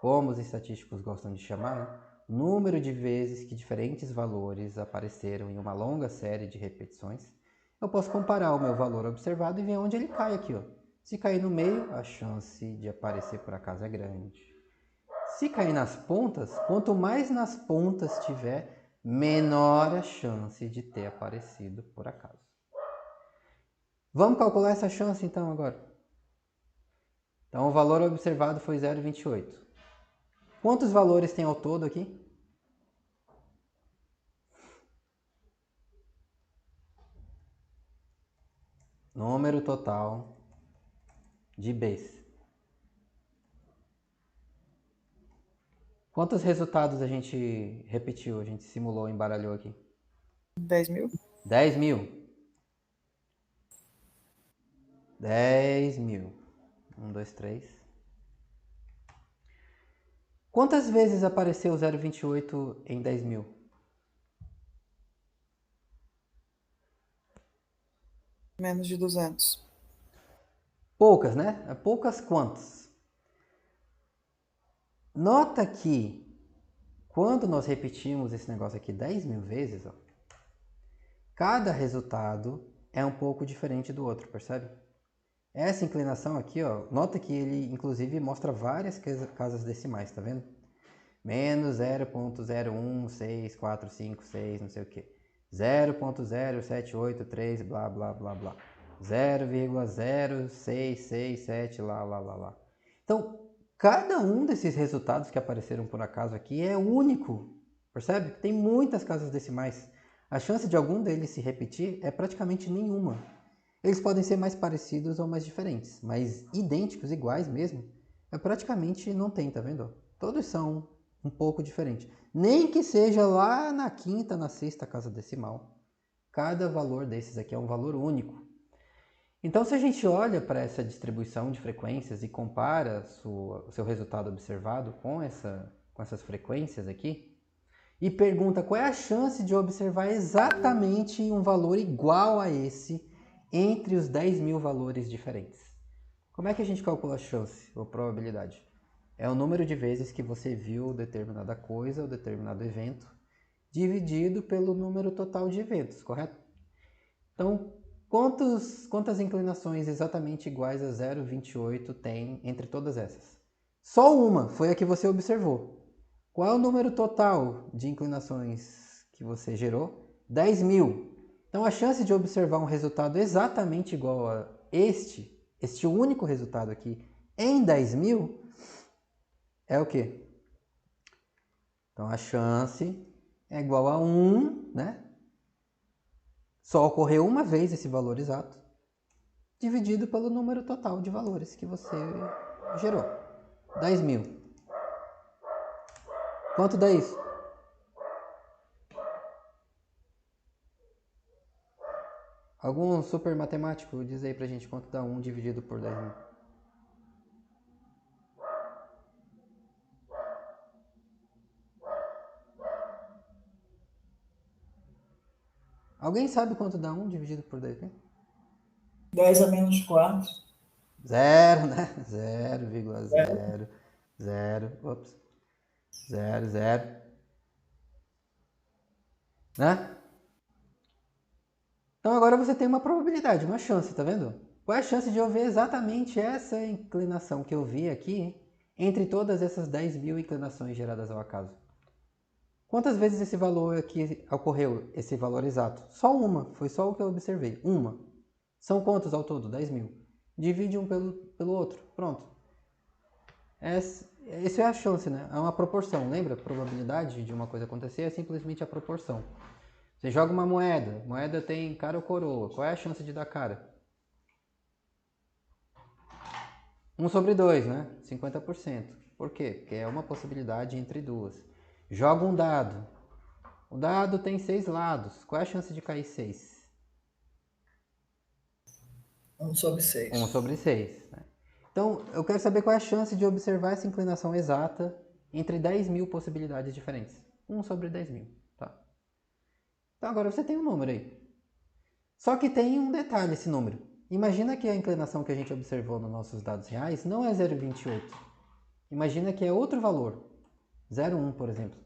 S1: como os estatísticos gostam de chamar, né? Número de vezes que diferentes valores apareceram em uma longa série de repetições. Eu posso comparar o meu valor observado e ver onde ele cai aqui, ó. Se cair no meio, a chance de aparecer por acaso é grande. Se cair nas pontas, quanto mais nas pontas tiver, menor a chance de ter aparecido por acaso. Vamos calcular essa chance então agora. Então o valor observado foi 0,28. Quantos valores tem ao todo aqui? Número total de Bs. Quantos resultados a gente repetiu, a gente simulou, embaralhou aqui?
S8: 10.000?
S1: 10.000. 10.000. 1, 2, 3. Quantas vezes apareceu 0,28 em 10.000?
S8: Menos de 200.
S1: Poucas, né? Poucas quantas? Nota que quando nós repetimos esse negócio aqui 10.000 vezes, ó, cada resultado é um pouco diferente do outro, percebe? Essa inclinação aqui, ó, nota que ele inclusive mostra várias casas decimais, tá vendo? Menos 0.0164556, não sei o que. 0.0783, blá, blá, blá, blá. 0,0667, lá, lá, lá, lá. Então, cada um desses resultados que apareceram por acaso aqui é único, percebe? Tem muitas casas decimais. A chance de algum deles se repetir é praticamente nenhuma. Eles podem ser mais parecidos ou mais diferentes, mas idênticos, iguais mesmo, praticamente não tem, tá vendo? Todos são um pouco diferentes. Nem que seja lá na quinta, na sexta casa decimal. Cada valor desses aqui é um valor único. Então, se a gente olha para essa distribuição de frequências e compara o seu resultado observado com essas frequências aqui, e pergunta qual é a chance de observar exatamente um valor igual a esse entre os 10.000 valores diferentes. Como é que a gente calcula a chance ou probabilidade? É o número de vezes que você viu determinada coisa ou determinado evento dividido pelo número total de eventos, correto? Então, quantas inclinações exatamente iguais a 0,28 tem entre todas essas? Só uma foi a que você observou. Qual é o número total de inclinações que você gerou? 10.000. Então, a chance de observar um resultado exatamente igual a este único resultado aqui, em 10.000, é o quê? Então, a chance é igual a 1, né? Só ocorreu uma vez esse valor exato, dividido pelo número total de valores que você gerou. 10.000. Quanto dá isso? Algum super matemático diz aí pra gente quanto dá 1 dividido por 10.000. Alguém sabe quanto dá 1 dividido por 10.000?
S6: 10 a menos 4.
S1: Zero, né? 0,00. Ops. 0. Né? Então agora você tem uma probabilidade, uma chance, tá vendo? Qual é a chance de eu ver exatamente essa inclinação que eu vi aqui entre todas essas 10.000 inclinações geradas ao acaso? Quantas vezes esse valor aqui ocorreu, esse valor exato? Só uma, foi só o que eu observei, uma. São quantos ao todo? 10.000. Divide um pelo outro, pronto. Essa é a chance, né? É uma proporção, lembra? A probabilidade de uma coisa acontecer é simplesmente a proporção. Você joga uma moeda tem cara ou coroa, qual é a chance de dar cara? 1/2, né? 50%. Por quê? Porque é uma possibilidade entre duas. Joga um dado. O dado tem 6 lados. Qual é a chance de cair 6?
S6: 1/6.
S1: 1/6. Né? Então, eu quero saber qual é a chance de observar essa inclinação exata entre 10.000 possibilidades diferentes. 1/10.000. Tá? Então, agora você tem um número aí. Só que tem um detalhe esse número. Imagina que a inclinação que a gente observou nos nossos dados reais não é 0,28. Imagina que é outro valor. 0,1, por exemplo.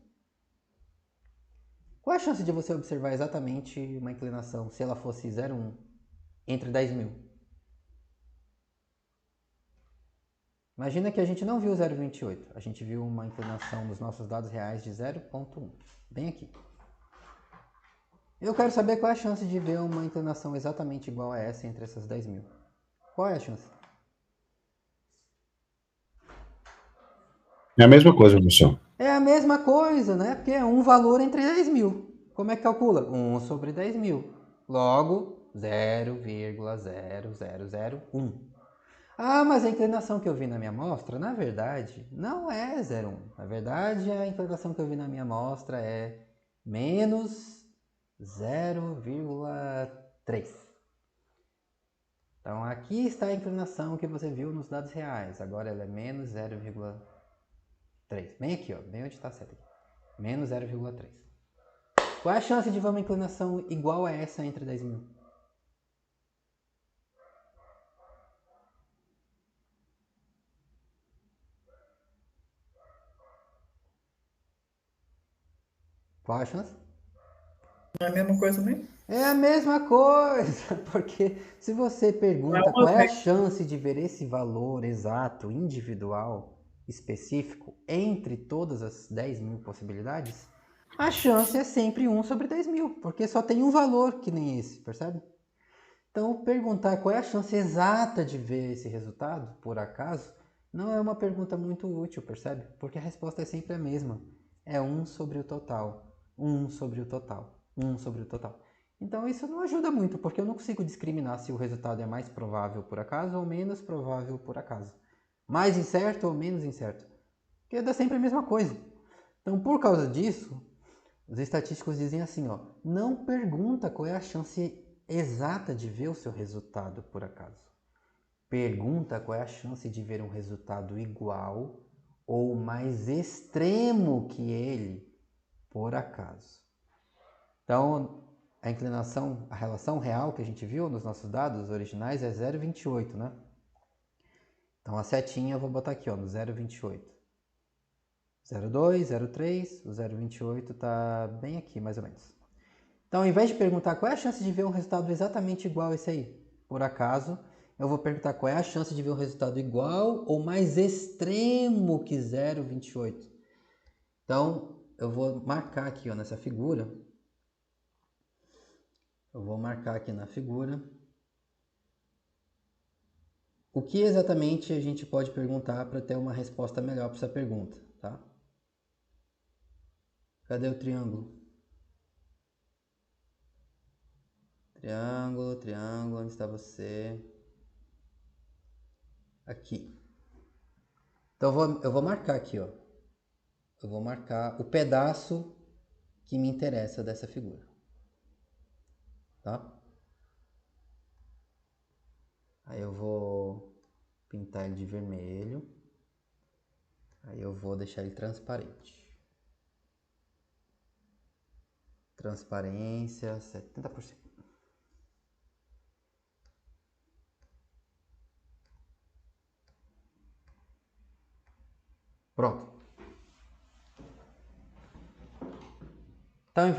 S1: Qual é a chance de você observar exatamente uma inclinação se ela fosse 0,1 entre 10.000? Imagina que a gente não viu 0,28. A gente viu uma inclinação nos nossos dados reais de 0,1. Bem aqui. Eu quero saber qual é a chance de ver uma inclinação exatamente igual a essa entre essas 10.000. Qual é a chance?
S5: É a mesma coisa, professor.
S1: É a mesma coisa, né? Porque é um valor entre 10.000. Como é que calcula? 1/10.000. Logo, 0,0001. Ah, mas a inclinação que eu vi na minha amostra, na verdade, não é 0,1. Na verdade, a inclinação que eu vi na minha amostra é menos 0,3. Então, aqui está a inclinação que você viu nos dados reais. Agora ela é menos 0,3. Bem aqui, ó, bem onde está a seta aqui. Menos 0,3. Qual é a chance de ver uma inclinação igual a essa entre 10.000? Qual a chance?
S6: Não é a mesma coisa também?
S1: É a mesma coisa, porque se você pergunta qual é a chance de ver esse valor exato, individual, específico, entre todas as 10.000 possibilidades, a chance é sempre 1/10.000, porque só tem um valor que nem esse, percebe? Então, perguntar qual é a chance exata de ver esse resultado, por acaso, não é uma pergunta muito útil, percebe? Porque a resposta é sempre a mesma. É 1 sobre o total, 1 sobre o total, 1 sobre o total. Então isso não ajuda muito, porque eu não consigo discriminar se o resultado é mais provável por acaso ou menos provável por acaso. Mais incerto ou menos incerto. Porque dá sempre a mesma coisa. Então, por causa disso, os estatísticos dizem assim, ó, não pergunta qual é a chance exata de ver o seu resultado por acaso. Pergunta qual é a chance de ver um resultado igual ou mais extremo que ele por acaso. Então, a inclinação, a relação real que a gente viu nos nossos dados originais é 0,28, né? Então, a setinha eu vou botar aqui, ó, no 0,28. 0,2, 0,3, o 0,28 está bem aqui, mais ou menos. Então, ao invés de perguntar qual é a chance de ver um resultado exatamente igual a esse aí, por acaso, eu vou perguntar qual é a chance de ver um resultado igual ou mais extremo que 0,28. Então, eu vou marcar aqui, ó, nessa figura. Eu vou marcar aqui na figura o que exatamente a gente pode perguntar para ter uma resposta melhor para essa pergunta, tá? Cadê o triângulo? Triângulo, triângulo, onde está você? Aqui. Então eu vou marcar aqui, ó. Eu vou marcar o pedaço que me interessa dessa figura. Tá? Aí eu vou pintar ele de vermelho. Aí eu vou deixar ele transparente. Transparência 70%. Pronto. Então, ao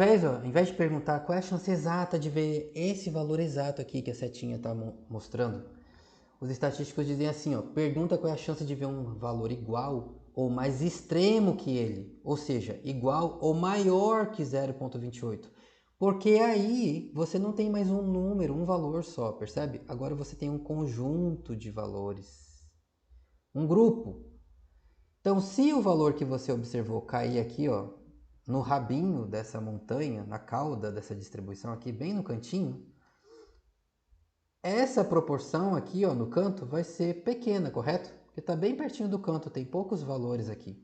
S1: invés de perguntar qual é a chance exata de ver esse valor exato aqui que a setinha está mostrando, os estatísticos dizem assim, ó, pergunta qual é a chance de ver um valor igual ou mais extremo que ele, ou seja, igual ou maior que 0,28. Porque aí você não tem mais um número, um valor só, percebe? Agora você tem um conjunto de valores, um grupo. Então, se o valor que você observou cair aqui, ó, no rabinho dessa montanha, na cauda dessa distribuição aqui, bem no cantinho, essa proporção aqui, ó, no canto vai ser pequena, correto? Porque está bem pertinho do canto, tem poucos valores aqui.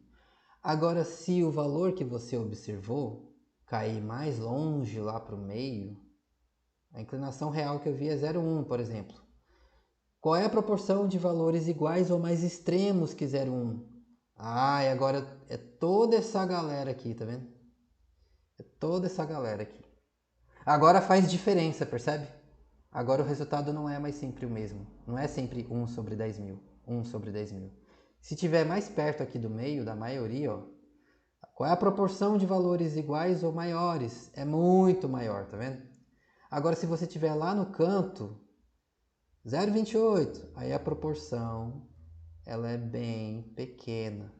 S1: Agora, se o valor que você observou cair mais longe lá para o meio, a inclinação real que eu vi é 0,1, por exemplo. Qual é a proporção de valores iguais ou mais extremos que 0,1? Ah, e agora é toda essa galera aqui, tá vendo? É toda essa galera aqui. Agora faz diferença, percebe? Agora o resultado não é mais sempre o mesmo. Não é sempre 1 sobre 10 mil. 1 sobre 10 mil. Se tiver mais perto aqui do meio, da maioria, ó, qual é a proporção de valores iguais ou maiores? É muito maior, tá vendo? Agora, se você tiver lá no canto, 0,28, aí a proporção ela é bem pequena.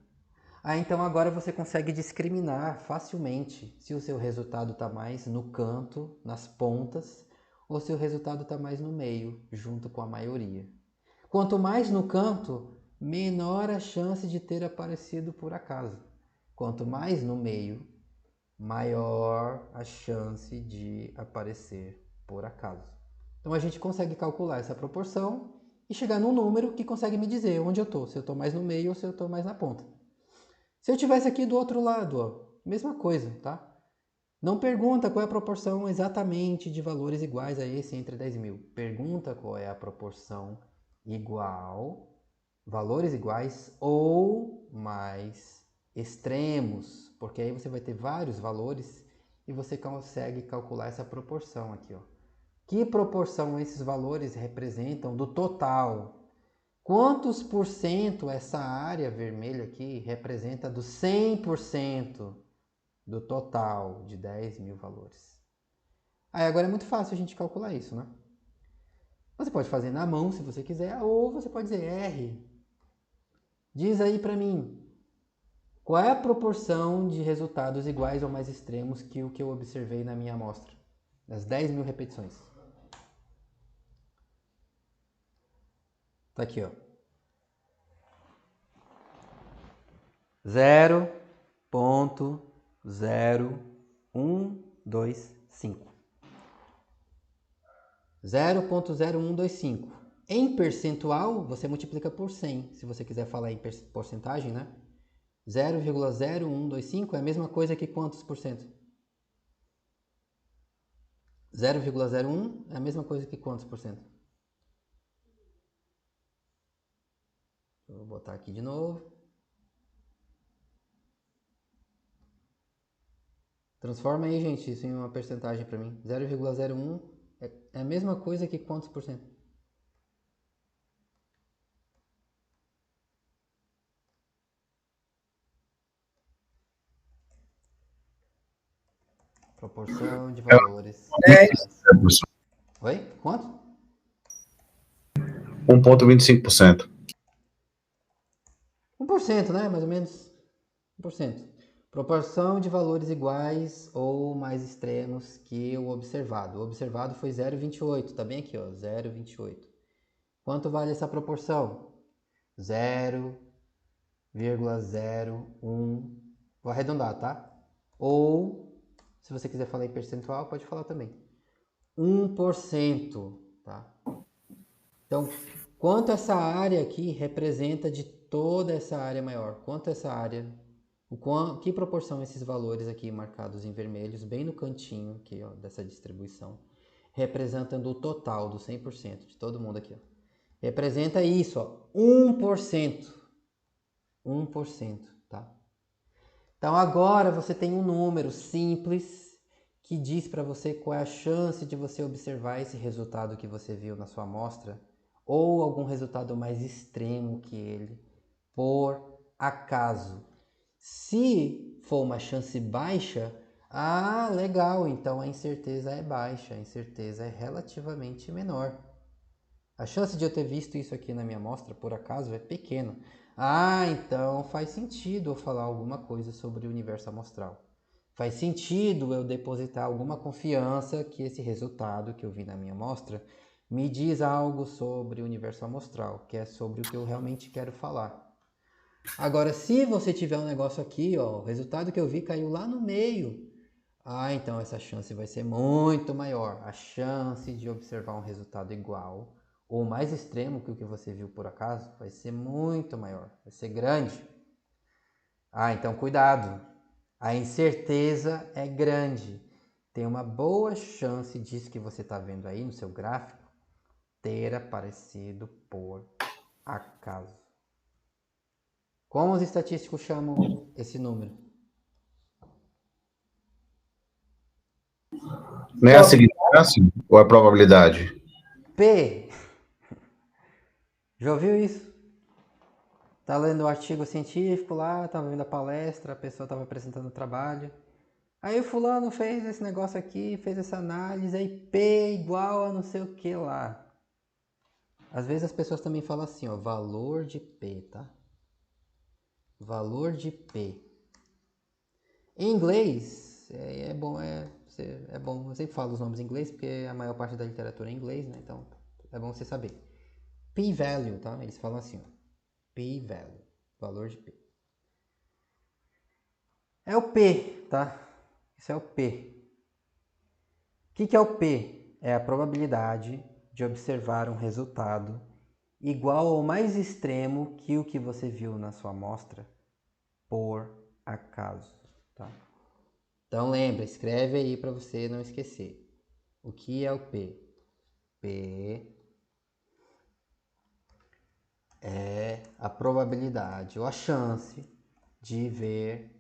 S1: Então agora você consegue discriminar facilmente se o seu resultado está mais no canto, nas pontas, ou se o resultado está mais no meio, junto com a maioria. Quanto mais no canto, menor a chance de ter aparecido por acaso. Quanto mais no meio, maior a chance de aparecer por acaso. Então a gente consegue calcular essa proporção e chegar num número que consegue me dizer onde eu estou, se eu estou mais no meio ou se eu estou mais na ponta. Se eu estivesse aqui do outro lado, ó, mesma coisa, tá? Não pergunta qual é a proporção exatamente de valores iguais a esse entre 10 mil. Pergunta qual é a proporção igual, valores iguais ou mais extremos, porque aí você vai ter vários valores e você consegue calcular essa proporção aqui, ó. Que proporção esses valores representam do total? Quantos por cento essa área vermelha aqui representa do 100% do total de 10 mil valores? Aí agora é muito fácil a gente calcular isso, né? Você pode fazer na mão se você quiser, ou você pode dizer R. Diz aí para mim, qual é a proporção de resultados iguais ou mais extremos que o que eu observei na minha amostra? Das 10 mil repetições. Tá aqui, ó. 0,0125. 0,0125. Em percentual, você multiplica por 100. Se você quiser falar em porcentagem, né? 0,0125 é a mesma coisa que quantos por cento? 0,01 é a mesma coisa que quantos por cento? Vou botar aqui de novo. Transforma aí, gente, isso em uma percentagem para mim. 0,01 é a mesma coisa que quantos por cento? Proporção de valores.
S5: 10%.
S1: Oi? Quanto?
S5: 1,25%.
S1: 1%, né? Mais ou menos. 1%. Proporção de valores iguais ou mais extremos que o observado. O observado foi 0,28. Tá bem aqui, ó. 0,28. Quanto vale essa proporção? 0,01. Vou arredondar, tá? Ou, se você quiser falar em percentual, pode falar também. 1%, tá? Então, quanto essa área aqui representa de toda essa área maior? Quanto essa área, que proporção esses valores aqui marcados em vermelhos, bem no cantinho aqui, ó, dessa distribuição, representando o total do 100% de todo mundo aqui, ó. Representa isso, ó, 1%. 1%, tá? Então agora você tem um número simples que diz para você qual é a chance de você observar esse resultado que você viu na sua amostra ou algum resultado mais extremo que ele, por acaso. Se for uma chance baixa, legal, então a incerteza é baixa, a incerteza é relativamente menor. A chance de eu ter visto isso aqui na minha amostra, por acaso, é pequena. Então faz sentido eu falar alguma coisa sobre o universo amostral. Faz sentido eu depositar alguma confiança que esse resultado que eu vi na minha amostra me diz algo sobre o universo amostral, que é sobre o que eu realmente quero falar. Agora, se você tiver um negócio aqui, ó, o resultado que eu vi caiu lá no meio, então essa chance vai ser muito maior. A chance de observar um resultado igual ou mais extremo que o que você viu por acaso vai ser muito maior, vai ser grande. Então cuidado, a incerteza é grande. Tem uma boa chance disso que você está vendo aí no seu gráfico ter aparecido por acaso. Como os estatísticos chamam esse número?
S5: Não é a significância ou a probabilidade?
S1: P. Já ouviu isso? Tá lendo o artigo científico lá, tava vendo a palestra, a pessoa estava apresentando o trabalho. Aí o fulano fez esse negócio aqui, fez essa análise, aí P igual a não sei o que lá. Às vezes as pessoas também falam assim, ó, valor de P, tá? Valor de P. Em inglês, é bom, eu sempre falo os nomes em inglês, porque a maior parte da literatura é em inglês, né? Então é bom você saber. P-value, tá? Eles falam assim, ó. P-value, valor de P. É o P, tá? Isso é o P. O que é o P? É a probabilidade de observar um resultado igual ou mais extremo que o que você viu na sua amostra por acaso, tá? Então lembra, escreve aí para você não esquecer. O que é o P? P é a probabilidade ou a chance de ver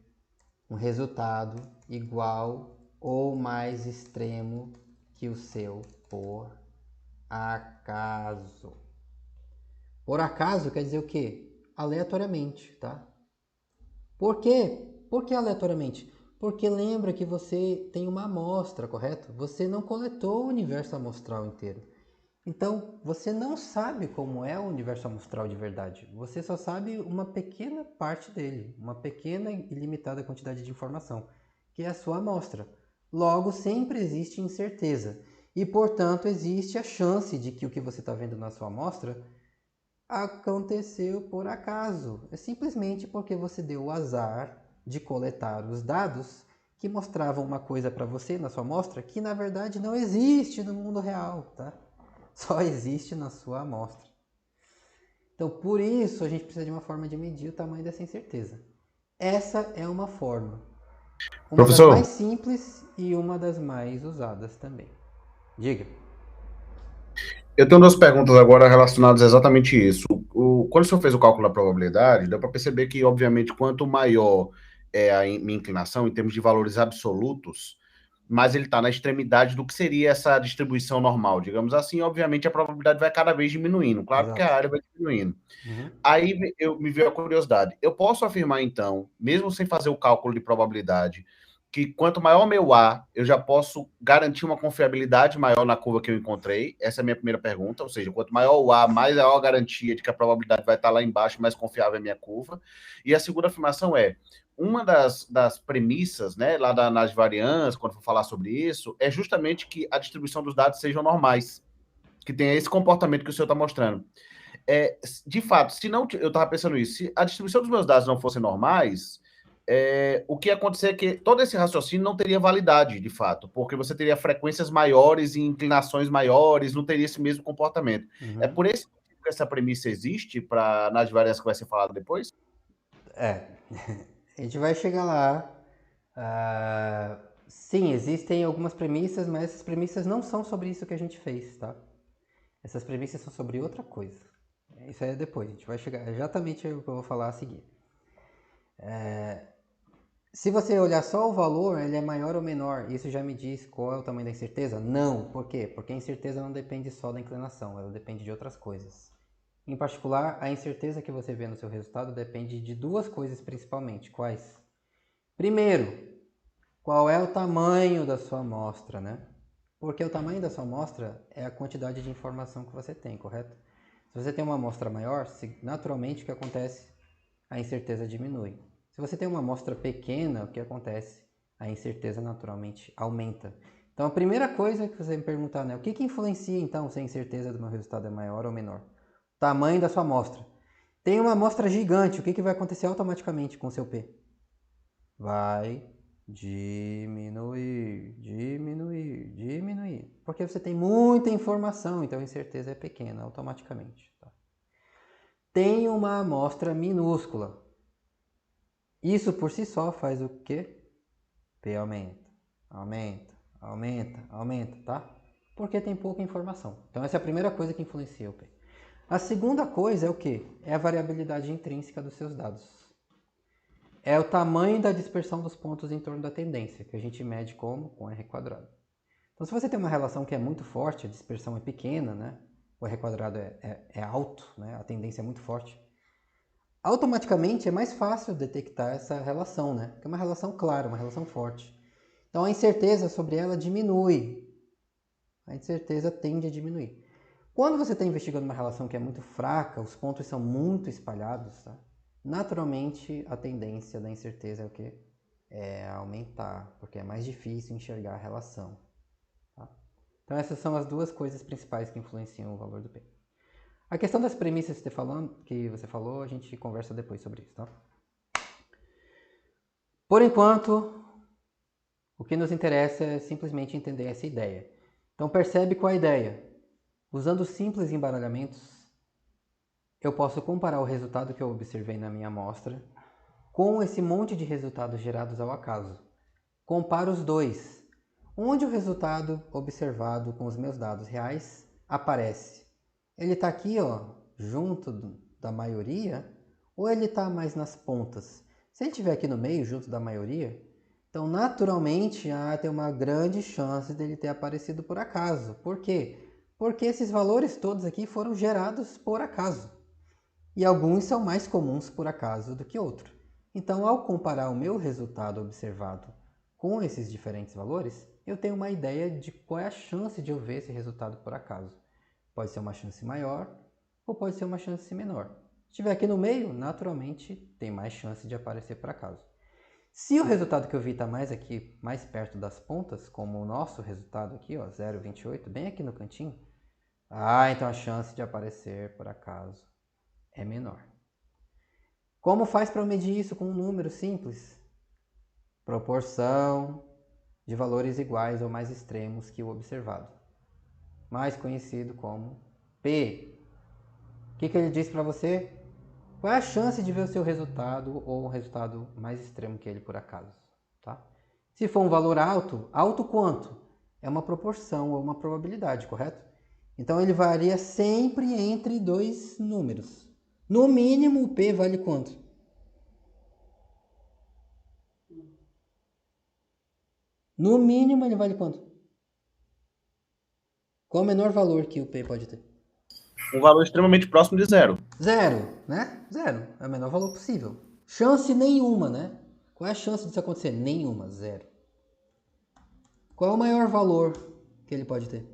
S1: um resultado igual ou mais extremo que o seu por acaso. Por acaso quer dizer o quê? Aleatoriamente, tá? Por quê? Por que aleatoriamente? Porque lembra que você tem uma amostra, correto? Você não coletou o universo amostral inteiro. Então, você não sabe como é o universo amostral de verdade. Você só sabe uma pequena parte dele, uma pequena e limitada quantidade de informação, que é a sua amostra. Logo, sempre existe incerteza. E, portanto, existe a chance de que o que você está vendo na sua amostra aconteceu por acaso. É simplesmente porque você deu o azar de coletar os dados que mostravam uma coisa para você na sua amostra que, na verdade, não existe no mundo real, tá? Só existe na sua amostra. Então, por isso, a gente precisa de uma forma de medir o tamanho dessa incerteza. Essa é uma forma. Uma das mais simples e uma das mais usadas também. Diga.
S5: Eu tenho duas perguntas agora relacionadas a exatamente isso. Quando o senhor fez o cálculo da probabilidade, deu para perceber que, obviamente, quanto maior é a minha inclinação em termos de valores absolutos, mais ele está na extremidade do que seria essa distribuição normal. Digamos assim, obviamente, a probabilidade vai cada vez diminuindo. Claro que a área vai diminuindo. Aí me veio a curiosidade. Eu posso afirmar, então, mesmo sem fazer o cálculo de probabilidade, que quanto maior o meu A, eu já posso garantir uma confiabilidade maior na curva que eu encontrei? Essa é a minha primeira pergunta, ou seja, quanto maior o A, mais maior a garantia de que a probabilidade vai estar lá embaixo, mais confiável é a minha curva. E a segunda afirmação é, uma das premissas, né, lá nas variâncias, quando for falar sobre isso, é justamente que a distribuição dos dados sejam normais, que tenha esse comportamento que o senhor está mostrando. De fato, se não, eu estava pensando isso, se a distribuição dos meus dados não fossem normais, o que ia acontecer é que todo esse raciocínio não teria validade, de fato, porque você teria frequências maiores e inclinações maiores, não teria esse mesmo comportamento. É por esse motivo que essa premissa existe nas variâncias que vai ser falado depois?
S1: A gente vai chegar lá. Sim, existem algumas premissas, mas essas premissas não são sobre isso que a gente fez, tá? Essas premissas são sobre outra coisa. Isso é depois, a gente vai chegar exatamente o que eu vou falar a seguir. Se você olhar só o valor, ele é maior ou menor, isso já me diz qual é o tamanho da incerteza? Não. Por quê? Porque a incerteza não depende só da inclinação, ela depende de outras coisas. Em particular, a incerteza que você vê no seu resultado depende de duas coisas principalmente. Quais? Primeiro, qual é o tamanho da sua amostra, né? Porque o tamanho da sua amostra é a quantidade de informação que você tem, correto? Se você tem uma amostra maior, naturalmente o que acontece? A incerteza diminui. Se você tem uma amostra pequena, o que acontece? A incerteza naturalmente aumenta. Então a primeira coisa que você me perguntar, né? O que influencia então se a incerteza do meu resultado é maior ou menor? O tamanho da sua amostra. Tem uma amostra gigante, o que vai acontecer automaticamente com o seu P? Vai diminuir, diminuir, diminuir. Porque você tem muita informação, então a incerteza é pequena automaticamente. Tá? Tem uma amostra minúscula. Isso por si só faz o quê? P aumenta, aumenta, aumenta, aumenta, tá? Porque tem pouca informação. Então essa é a primeira coisa que influencia o P. A segunda coisa é o quê? É a variabilidade intrínseca dos seus dados. É o tamanho da dispersão dos pontos em torno da tendência, que a gente mede como? Com R quadrado. Então se você tem uma relação que é muito forte, a dispersão é pequena, né? O R quadrado é alto, né? A tendência é muito forte. Automaticamente é mais fácil detectar essa relação, né? Porque é uma relação clara, uma relação forte. Então a incerteza sobre ela diminui. A incerteza tende a diminuir. Quando você está investigando uma relação que é muito fraca, os pontos são muito espalhados, tá? Naturalmente a tendência da incerteza é o quê? É aumentar, porque é mais difícil enxergar a relação. Tá? Então essas são as duas coisas principais que influenciam o valor do P. A questão das premissas que você falou, a gente conversa depois sobre isso, tá? Por enquanto, o que nos interessa é simplesmente entender essa ideia. Então percebe qual é a ideia. Usando simples embaralhamentos, eu posso comparar o resultado que eu observei na minha amostra com esse monte de resultados gerados ao acaso. Comparo os dois. Onde o resultado observado com os meus dados reais aparece? Ele está aqui, ó, junto da maioria, ou ele está mais nas pontas? Se ele estiver aqui no meio, junto da maioria, então naturalmente tem uma grande chance dele ter aparecido por acaso. Por quê? Porque esses valores todos aqui foram gerados por acaso. E alguns são mais comuns por acaso do que outros. Então, ao comparar o meu resultado observado com esses diferentes valores, eu tenho uma ideia de qual é a chance de eu ver esse resultado por acaso. Pode ser uma chance maior ou pode ser uma chance menor. Se estiver aqui no meio, naturalmente tem mais chance de aparecer por acaso. Se o resultado que eu vi está mais aqui, mais perto das pontas, como o nosso resultado aqui, ó, 0,28, bem aqui no cantinho, então a chance de aparecer por acaso é menor. Como faz para medir isso com um número simples? Proporção de valores iguais ou mais extremos que o observado, mais conhecido como P. O que ele diz para você? Qual é a chance de ver o seu resultado ou um resultado mais extremo que ele por acaso? Tá? Se for um valor alto, alto quanto? é uma proporção ou uma probabilidade, correto? Então ele varia sempre entre dois números. No mínimo o P vale quanto? No mínimo ele vale quanto? Qual o menor valor que o P pode ter?
S5: Um valor extremamente próximo de zero.
S1: Zero, né? Zero. É o menor valor possível. Chance nenhuma, né? Qual é a chance disso acontecer? Nenhuma, zero. Qual é o maior valor que ele pode ter?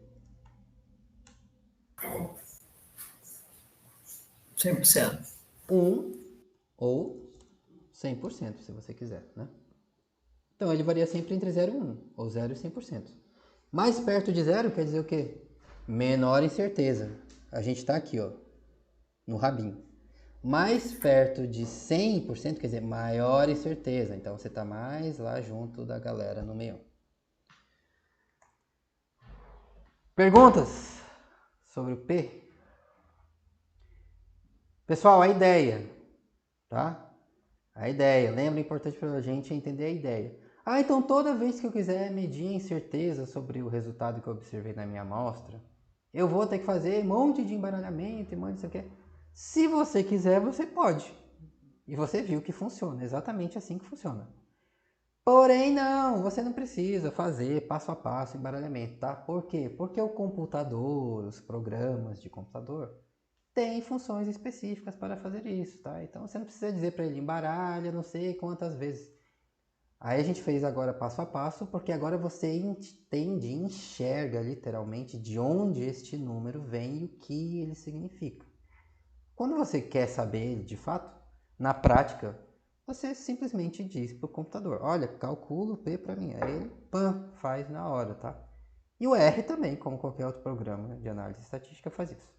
S6: 100%.
S1: 1 ou 100%, se você quiser, né? Então ele varia sempre entre 0 e 1, ou 0 e 100%. Mais perto de zero quer dizer o quê? Menor incerteza. A gente está aqui, ó, no rabinho. Mais perto de 100% quer dizer maior incerteza. Então você está mais lá junto da galera no meio. Perguntas sobre o P? Pessoal, a ideia, tá? A ideia. Lembra, é importante para a gente entender a ideia. Ah, então toda vez que eu quiser medir a incerteza sobre o resultado que eu observei na minha amostra, eu vou ter que fazer um monte de embaralhamento, um monte de isso aqui. Se você quiser, você pode. E você viu que funciona, exatamente assim que funciona. Porém, não, você não precisa fazer passo a passo embaralhamento, tá? Por quê? Porque o computador, os programas de computador, têm funções específicas para fazer isso, tá? Então você não precisa dizer para ele embaralha não sei quantas vezes. Aí a gente fez agora passo a passo, porque agora você entende, enxerga literalmente de onde este número vem e o que ele significa. Quando você quer saber ele de fato, na prática, você simplesmente diz para o computador, olha, calcula o P para mim. Aí ele, pam, faz na hora, tá? E o R também, como qualquer outro programa de análise estatística, faz isso.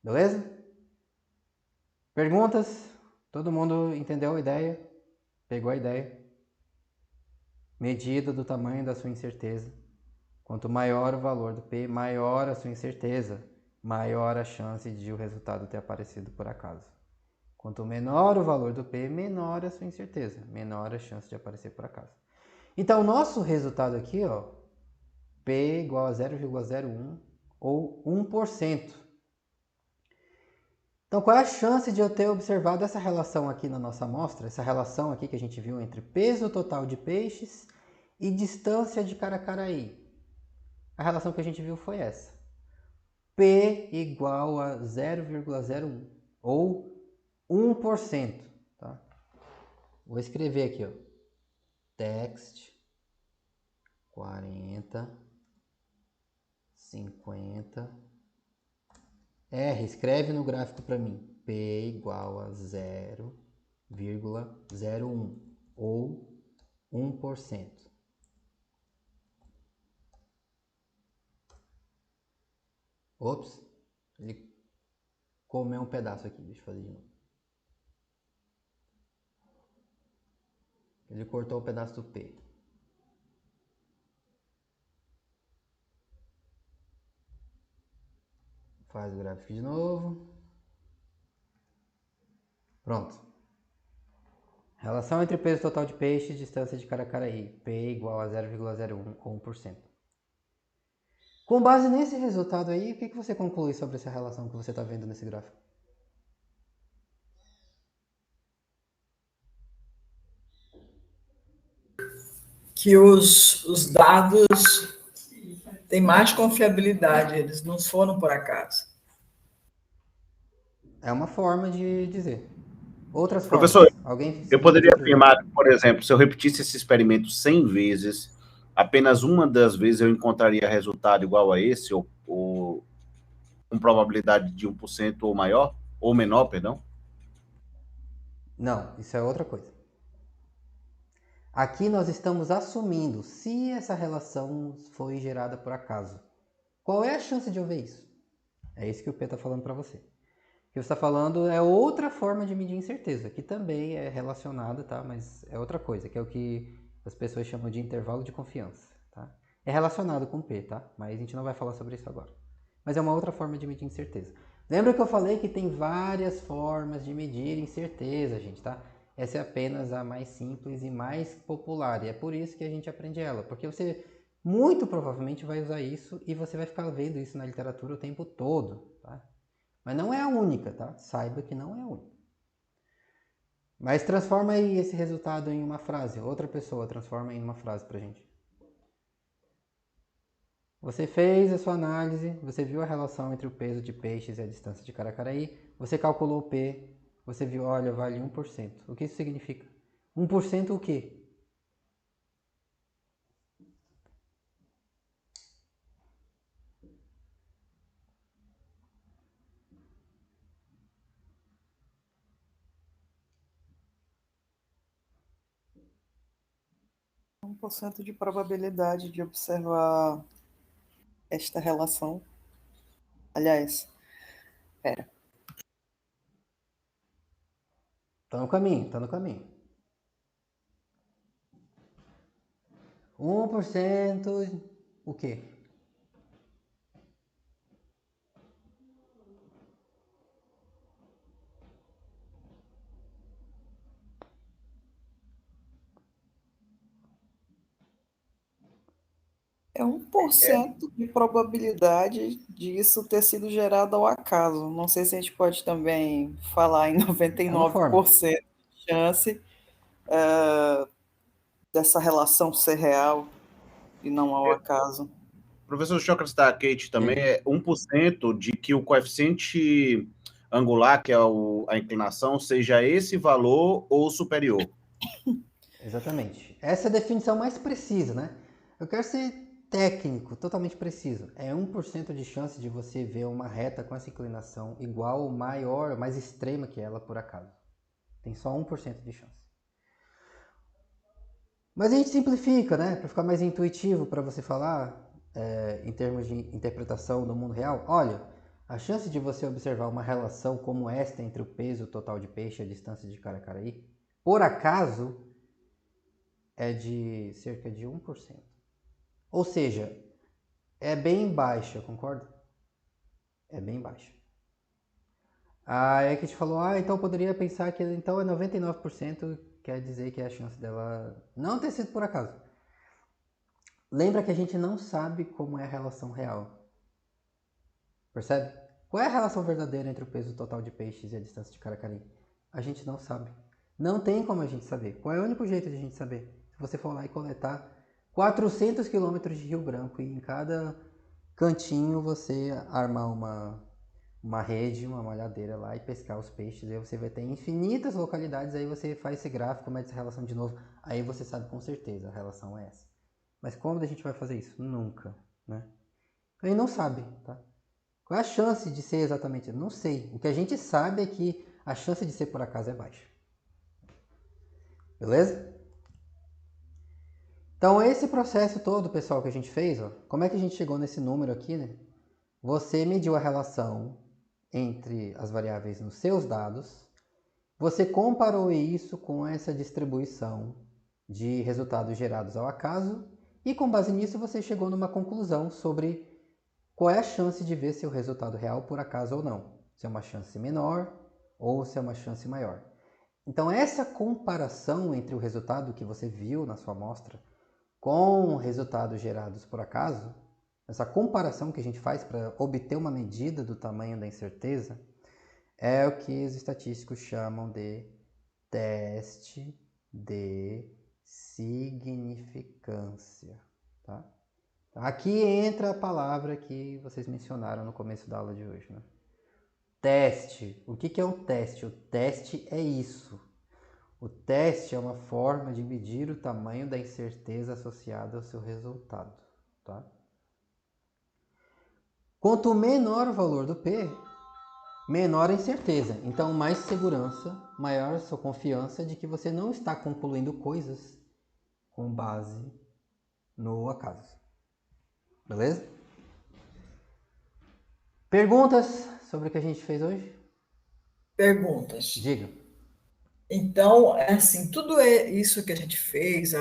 S1: Beleza? Perguntas? Todo mundo entendeu a ideia? Pegou a ideia? Medida do tamanho da sua incerteza. Quanto maior o valor do P, maior a sua incerteza, maior a chance de o resultado ter aparecido por acaso. Quanto menor o valor do P, menor a sua incerteza, menor a chance de aparecer por acaso. Então, o nosso resultado aqui, ó, P igual a 0,01 ou 1%. Então, qual é a chance de eu ter observado essa relação aqui na nossa amostra? Essa relação aqui que a gente viu entre peso total de peixes e distância de Caracaraí. A relação que a gente viu foi essa. P igual a 0,01 ou 1%. Tá? Vou escrever aqui, ó. Text 40, 50... R, escreve no gráfico para mim. P igual a 0,01 ou 1%. Ops, ele comeu um pedaço aqui, deixa eu fazer de novo. Ele cortou um pedaço do P. Faz o gráfico de novo. Pronto. Relação entre peso total de peixe e distância de Caracaraí. P igual a 0,01 ou 1%. Com base nesse resultado aí, o que você conclui sobre essa relação que você está vendo nesse gráfico?
S6: Que os dados têm mais confiabilidade, eles não foram por acaso.
S1: É uma forma de dizer. Outras formas.
S5: Professor,
S1: alguém
S5: eu poderia afirmar, por exemplo, se eu repetisse esse experimento 100 vezes, apenas uma das vezes eu encontraria resultado igual a esse, ou com probabilidade de 1% ou maior, ou menor, perdão?
S1: Não, isso é outra coisa. Aqui nós estamos assumindo se essa relação foi gerada por acaso. Qual é a chance de eu ver isso? É isso que o P está falando para você. O que você está falando é outra forma de medir incerteza, que também é relacionada, tá? Mas é outra coisa, que é o que as pessoas chamam de intervalo de confiança, tá? É relacionado com P, tá? Mas a gente não vai falar sobre isso agora. Mas é uma outra forma de medir incerteza. Lembra que eu falei que tem várias formas de medir incerteza, gente, tá? Essa é apenas a mais simples e mais popular, e é por isso que a gente aprende ela, porque você muito provavelmente vai usar isso e você vai ficar vendo isso na literatura o tempo todo, tá? Mas não é a única, tá? Saiba que não é a única. Mas transforma aí esse resultado em uma frase. Outra pessoa transforma em uma frase pra gente. Você fez a sua análise, você viu a relação entre o peso de peixes e a distância de Caracaraí, você calculou o P, você viu, olha, vale 1%. O que isso significa? 1% o quê?
S8: Por cento de probabilidade de observar esta relação. Aliás, pera.
S1: Tá no caminho, tá no caminho. 1% o quê?
S8: É 1% de probabilidade disso ter sido gerado ao acaso. Não sei se a gente pode também falar em 99% de chance dessa relação ser real e não ao acaso.
S5: Professor Sócrates da Kate também é 1% de que o coeficiente angular, que é a inclinação, seja esse valor ou superior.
S1: Exatamente. Essa é a definição mais precisa, né? Eu quero ser técnico, totalmente preciso. É 1% de chance de você ver uma reta com essa inclinação igual ou maior, mais extrema que ela, por acaso. Tem só 1% de chance. Mas a gente simplifica, né? Para ficar mais intuitivo para você falar, em termos de interpretação do mundo real. Olha, a chance de você observar uma relação como esta entre o peso total de peixe e a distância de Caracaraí, por acaso, é de cerca de 1%. Ou seja, é bem baixa, concorda? É bem baixa. Aí que a gente falou, então poderia pensar que então é 99%, quer dizer que é a chance dela não ter sido por acaso. Lembra que a gente não sabe como é a relação real. Percebe? Qual é a relação verdadeira entre o peso total de peixes e a distância de Caracari? A gente não sabe. Não tem como a gente saber. Qual é o único jeito de a gente saber? Se você for lá e coletar 400 quilômetros de Rio Branco e em cada cantinho você armar uma rede, uma malhadeira lá e pescar os peixes, aí você vai ter infinitas localidades, aí você faz esse gráfico, mede essa relação de novo, aí você sabe com certeza a relação é essa. Mas como a gente vai fazer isso? Nunca, né? A gente não sabe, tá? Qual é a chance de ser exatamente? Não sei. O que a gente sabe é que a chance de ser por acaso é baixa. Beleza? Então esse processo todo, pessoal, que a gente fez, ó, como é que a gente chegou nesse número aqui, né? Você mediu a relação entre as variáveis nos seus dados, você comparou isso com essa distribuição de resultados gerados ao acaso e com base nisso você chegou numa conclusão sobre qual é a chance de ver seu resultado real por acaso ou não. Se é uma chance menor ou se é uma chance maior. Então essa comparação entre o resultado que você viu na sua amostra com resultados gerados por acaso, essa comparação que a gente faz para obter uma medida do tamanho da incerteza, é o que os estatísticos chamam de teste de significância. Tá? Aqui entra a palavra que vocês mencionaram no começo da aula de hoje. Né? Teste. O que é um teste? O teste é isso. O teste é uma forma de medir o tamanho da incerteza associada ao seu resultado. Tá? Quanto menor o valor do P, menor a incerteza. Então, mais segurança, maior a sua confiança de que você não está concluindo coisas com base no acaso. Beleza? Perguntas sobre o que a gente fez hoje?
S6: Perguntas.
S1: Diga.
S6: Então, assim, tudo isso que a gente fez,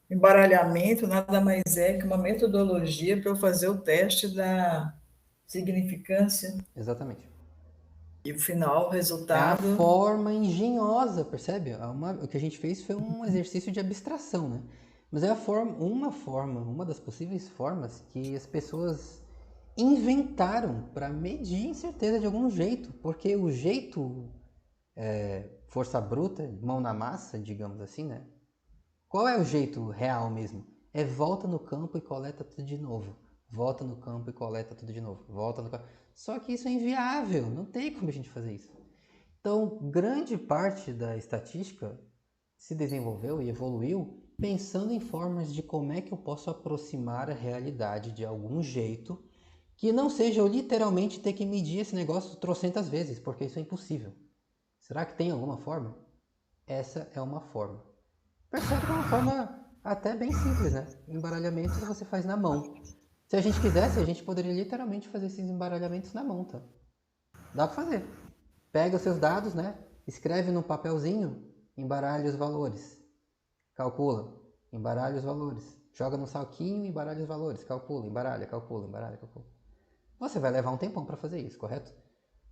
S6: embaralhamento, nada mais é que uma metodologia para eu fazer o teste da significância.
S1: Exatamente.
S6: E o final, o resultado...
S1: É a forma engenhosa, percebe? O que a gente fez foi um exercício de abstração, né? Mas é uma das possíveis formas que as pessoas inventaram para medir incerteza de algum jeito, porque o jeito força bruta, mão na massa, digamos assim, né? Qual é o jeito real mesmo? É volta no campo e coleta tudo de novo. Volta no campo e coleta tudo de novo. Volta no campo. Só que isso é inviável, não tem como a gente fazer isso. Então, grande parte da estatística se desenvolveu e evoluiu pensando em formas de como é que eu posso aproximar a realidade de algum jeito que não seja eu literalmente ter que medir esse negócio trocentas vezes, porque isso é impossível. Será que tem alguma forma? Essa é uma forma. Percebe que é uma forma até bem simples, né? Embaralhamentos você faz na mão. Se a gente quisesse, a gente poderia literalmente fazer esses embaralhamentos na mão, tá? Dá pra fazer. Pega os seus dados, né? Escreve num papelzinho, embaralha os valores. Calcula, embaralha os valores. Joga no saquinho, embaralha os valores. Calcula, embaralha, calcula, embaralha, calcula. Você vai levar um tempão para fazer isso, correto?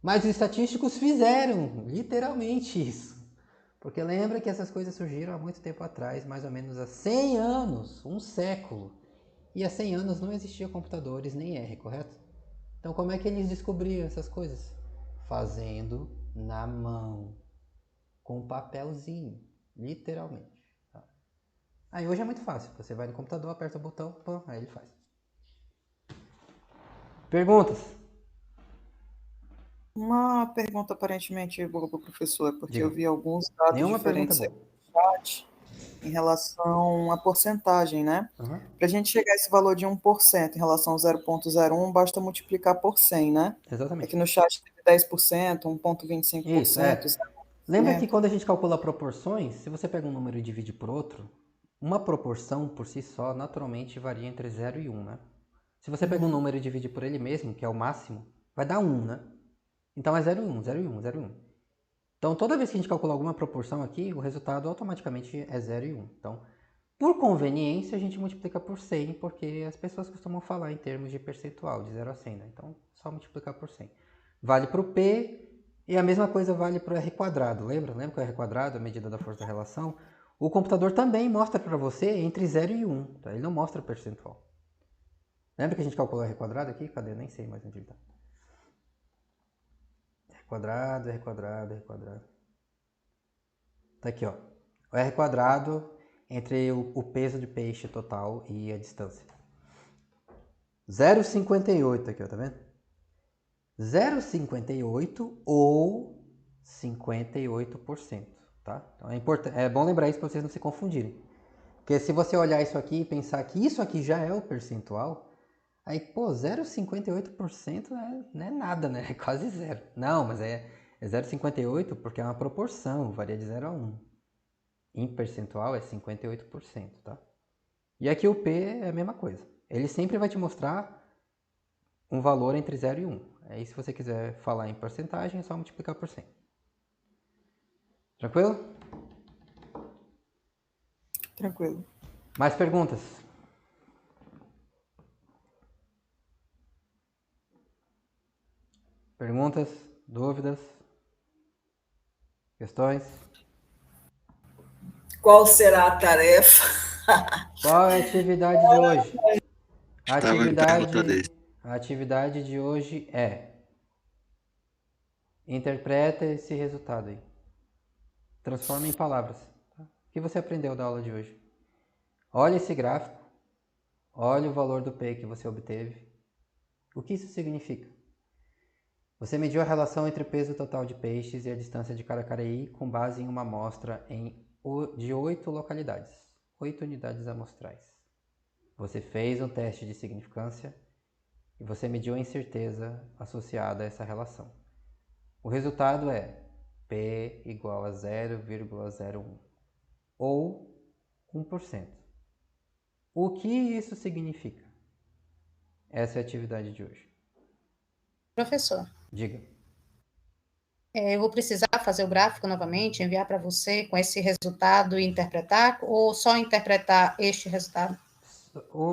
S1: Mas os estatísticos fizeram literalmente isso. Porque lembra que essas coisas surgiram há muito tempo atrás, mais ou menos há 100 anos, um século. E há 100 anos não existia computadores nem R, correto? Então como é que eles descobriram essas coisas? Fazendo na mão, com papelzinho, literalmente. Tá? Aí hoje é muito fácil, você vai no computador, aperta o botão, pô, aí ele faz. Perguntas?
S8: Uma pergunta aparentemente boa para o professor, porque
S1: Diga.
S8: eu vi alguns dados
S1: Nenhuma
S8: diferentes
S1: pergunta
S8: no chat em relação à porcentagem, né?
S1: Uhum.
S8: Para a gente chegar a esse valor de 1% em relação ao 0,01, basta multiplicar por 100, né?
S1: Exatamente.
S8: Aqui no chat teve 10%, 1,25%.
S1: Isso, é. Lembra que quando a gente calcula proporções, se você pega um número e divide por outro, uma proporção por si só naturalmente varia entre 0 e 1, né? Se você pega um número e divide por ele mesmo, que é o máximo, vai dar 1, né? Então é 0 e 1, 0 e 1, 0 e 1. Então toda vez que a gente calcula alguma proporção aqui, o resultado automaticamente é 0 e 1. Então, por conveniência, a gente multiplica por 100, porque as pessoas costumam falar em termos de percentual, de 0 a 100, né? Então, só multiplicar por 100. Vale para o P, e a mesma coisa vale para o R quadrado. Lembra que o R quadrado, a medida da força da relação? O computador também mostra para você entre 0 e 1, tá? Ele não mostra percentual. Lembra que a gente calculou R quadrado aqui? Cadê? Eu nem sei mais onde ele está. R quadrado, R quadrado, R quadrado. Tá aqui, ó. O R quadrado entre o peso de peixe total e a distância. 0,58 aqui, ó, tá vendo? 0,58 ou 58%, tá? Então é bom lembrar isso para vocês não se confundirem. Porque se você olhar isso aqui e pensar que isso aqui já é o percentual, aí, pô, 0,58% não é nada, né? É quase zero. Não, mas é 0,58 porque é uma proporção, varia de 0 a 1. Em percentual é 58%, tá? E aqui o P é a mesma coisa. Ele sempre vai te mostrar um valor entre 0 e 1. Aí se você quiser falar em porcentagem, é só multiplicar por 100. Tranquilo?
S8: Tranquilo.
S1: Mais perguntas? Perguntas? Dúvidas? Questões?
S6: Qual será a tarefa?
S1: Qual é a atividade de hoje? A atividade de hoje é: interpreta esse resultado aí. Transforma em palavras. Tá? O que você aprendeu da aula de hoje? Olha esse gráfico. Olha o valor do P que você obteve. O que isso significa? Você mediu a relação entre o peso total de peixes e a distância de Caracaraí com base em uma amostra de 8 localidades, 8 unidades amostrais. Você fez um teste de significância e você mediu a incerteza associada a essa relação. O resultado é P igual a 0,01 ou 1%. O que isso significa? Essa é a atividade de hoje.
S10: Professor.
S1: Diga.
S10: Eu vou precisar fazer o gráfico novamente, enviar para você com esse resultado e interpretar, ou só interpretar este resultado?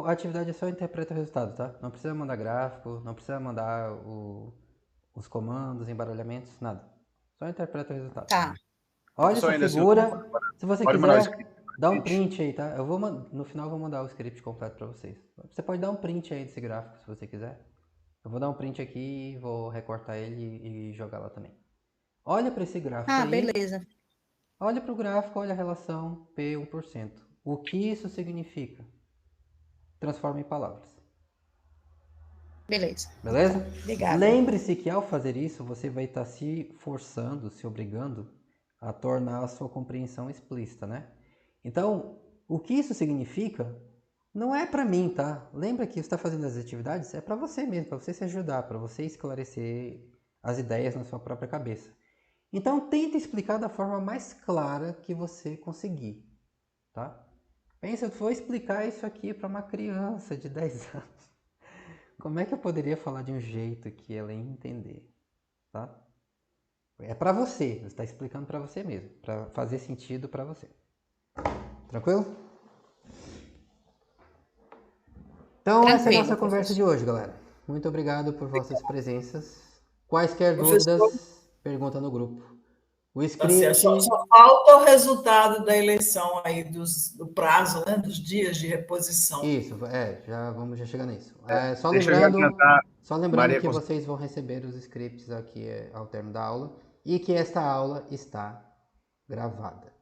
S1: A atividade é só interpretar o resultado, tá? Não precisa mandar gráfico, não precisa mandar os comandos, embaralhamentos, nada. Só interpreta o resultado.
S10: Tá.
S1: Olha essa figura, se você quiser, Dá um print aí, tá? No final eu vou mandar o script completo para vocês. Você pode dar um print aí desse gráfico, se você quiser. Eu vou dar um print aqui, vou recortar ele e jogar lá também. Olha para esse gráfico aí.
S10: Beleza.
S1: Olha para o gráfico, olha a relação P 1%. O que isso significa? Transforma em palavras.
S10: Beleza.
S1: Beleza?
S10: Obrigada.
S1: Lembre-se que ao fazer isso, você vai estar se forçando, se obrigando a tornar a sua compreensão explícita, né? Então, o que isso significa não é para mim, tá? Lembra que você está fazendo as atividades? É para você mesmo, para você se ajudar, para você esclarecer as ideias na sua própria cabeça. Então, tenta explicar da forma mais clara que você conseguir, tá? Pensa, eu vou explicar isso aqui para uma criança de 10 anos. Como é que eu poderia falar de um jeito que ela ia entender, tá? É para você está explicando para você mesmo, para fazer sentido para você. Tranquilo? Então, essa é a nossa conversa de hoje, galera. Muito obrigado por vossas presenças. Quaisquer dúvidas, pergunta no grupo. O script...
S6: Só falta o resultado da eleição aí, do prazo, né, dos dias de reposição.
S1: Isso, já chegar nisso. Só lembrando que vocês vão receber os scripts aqui ao término da aula e que esta aula está gravada.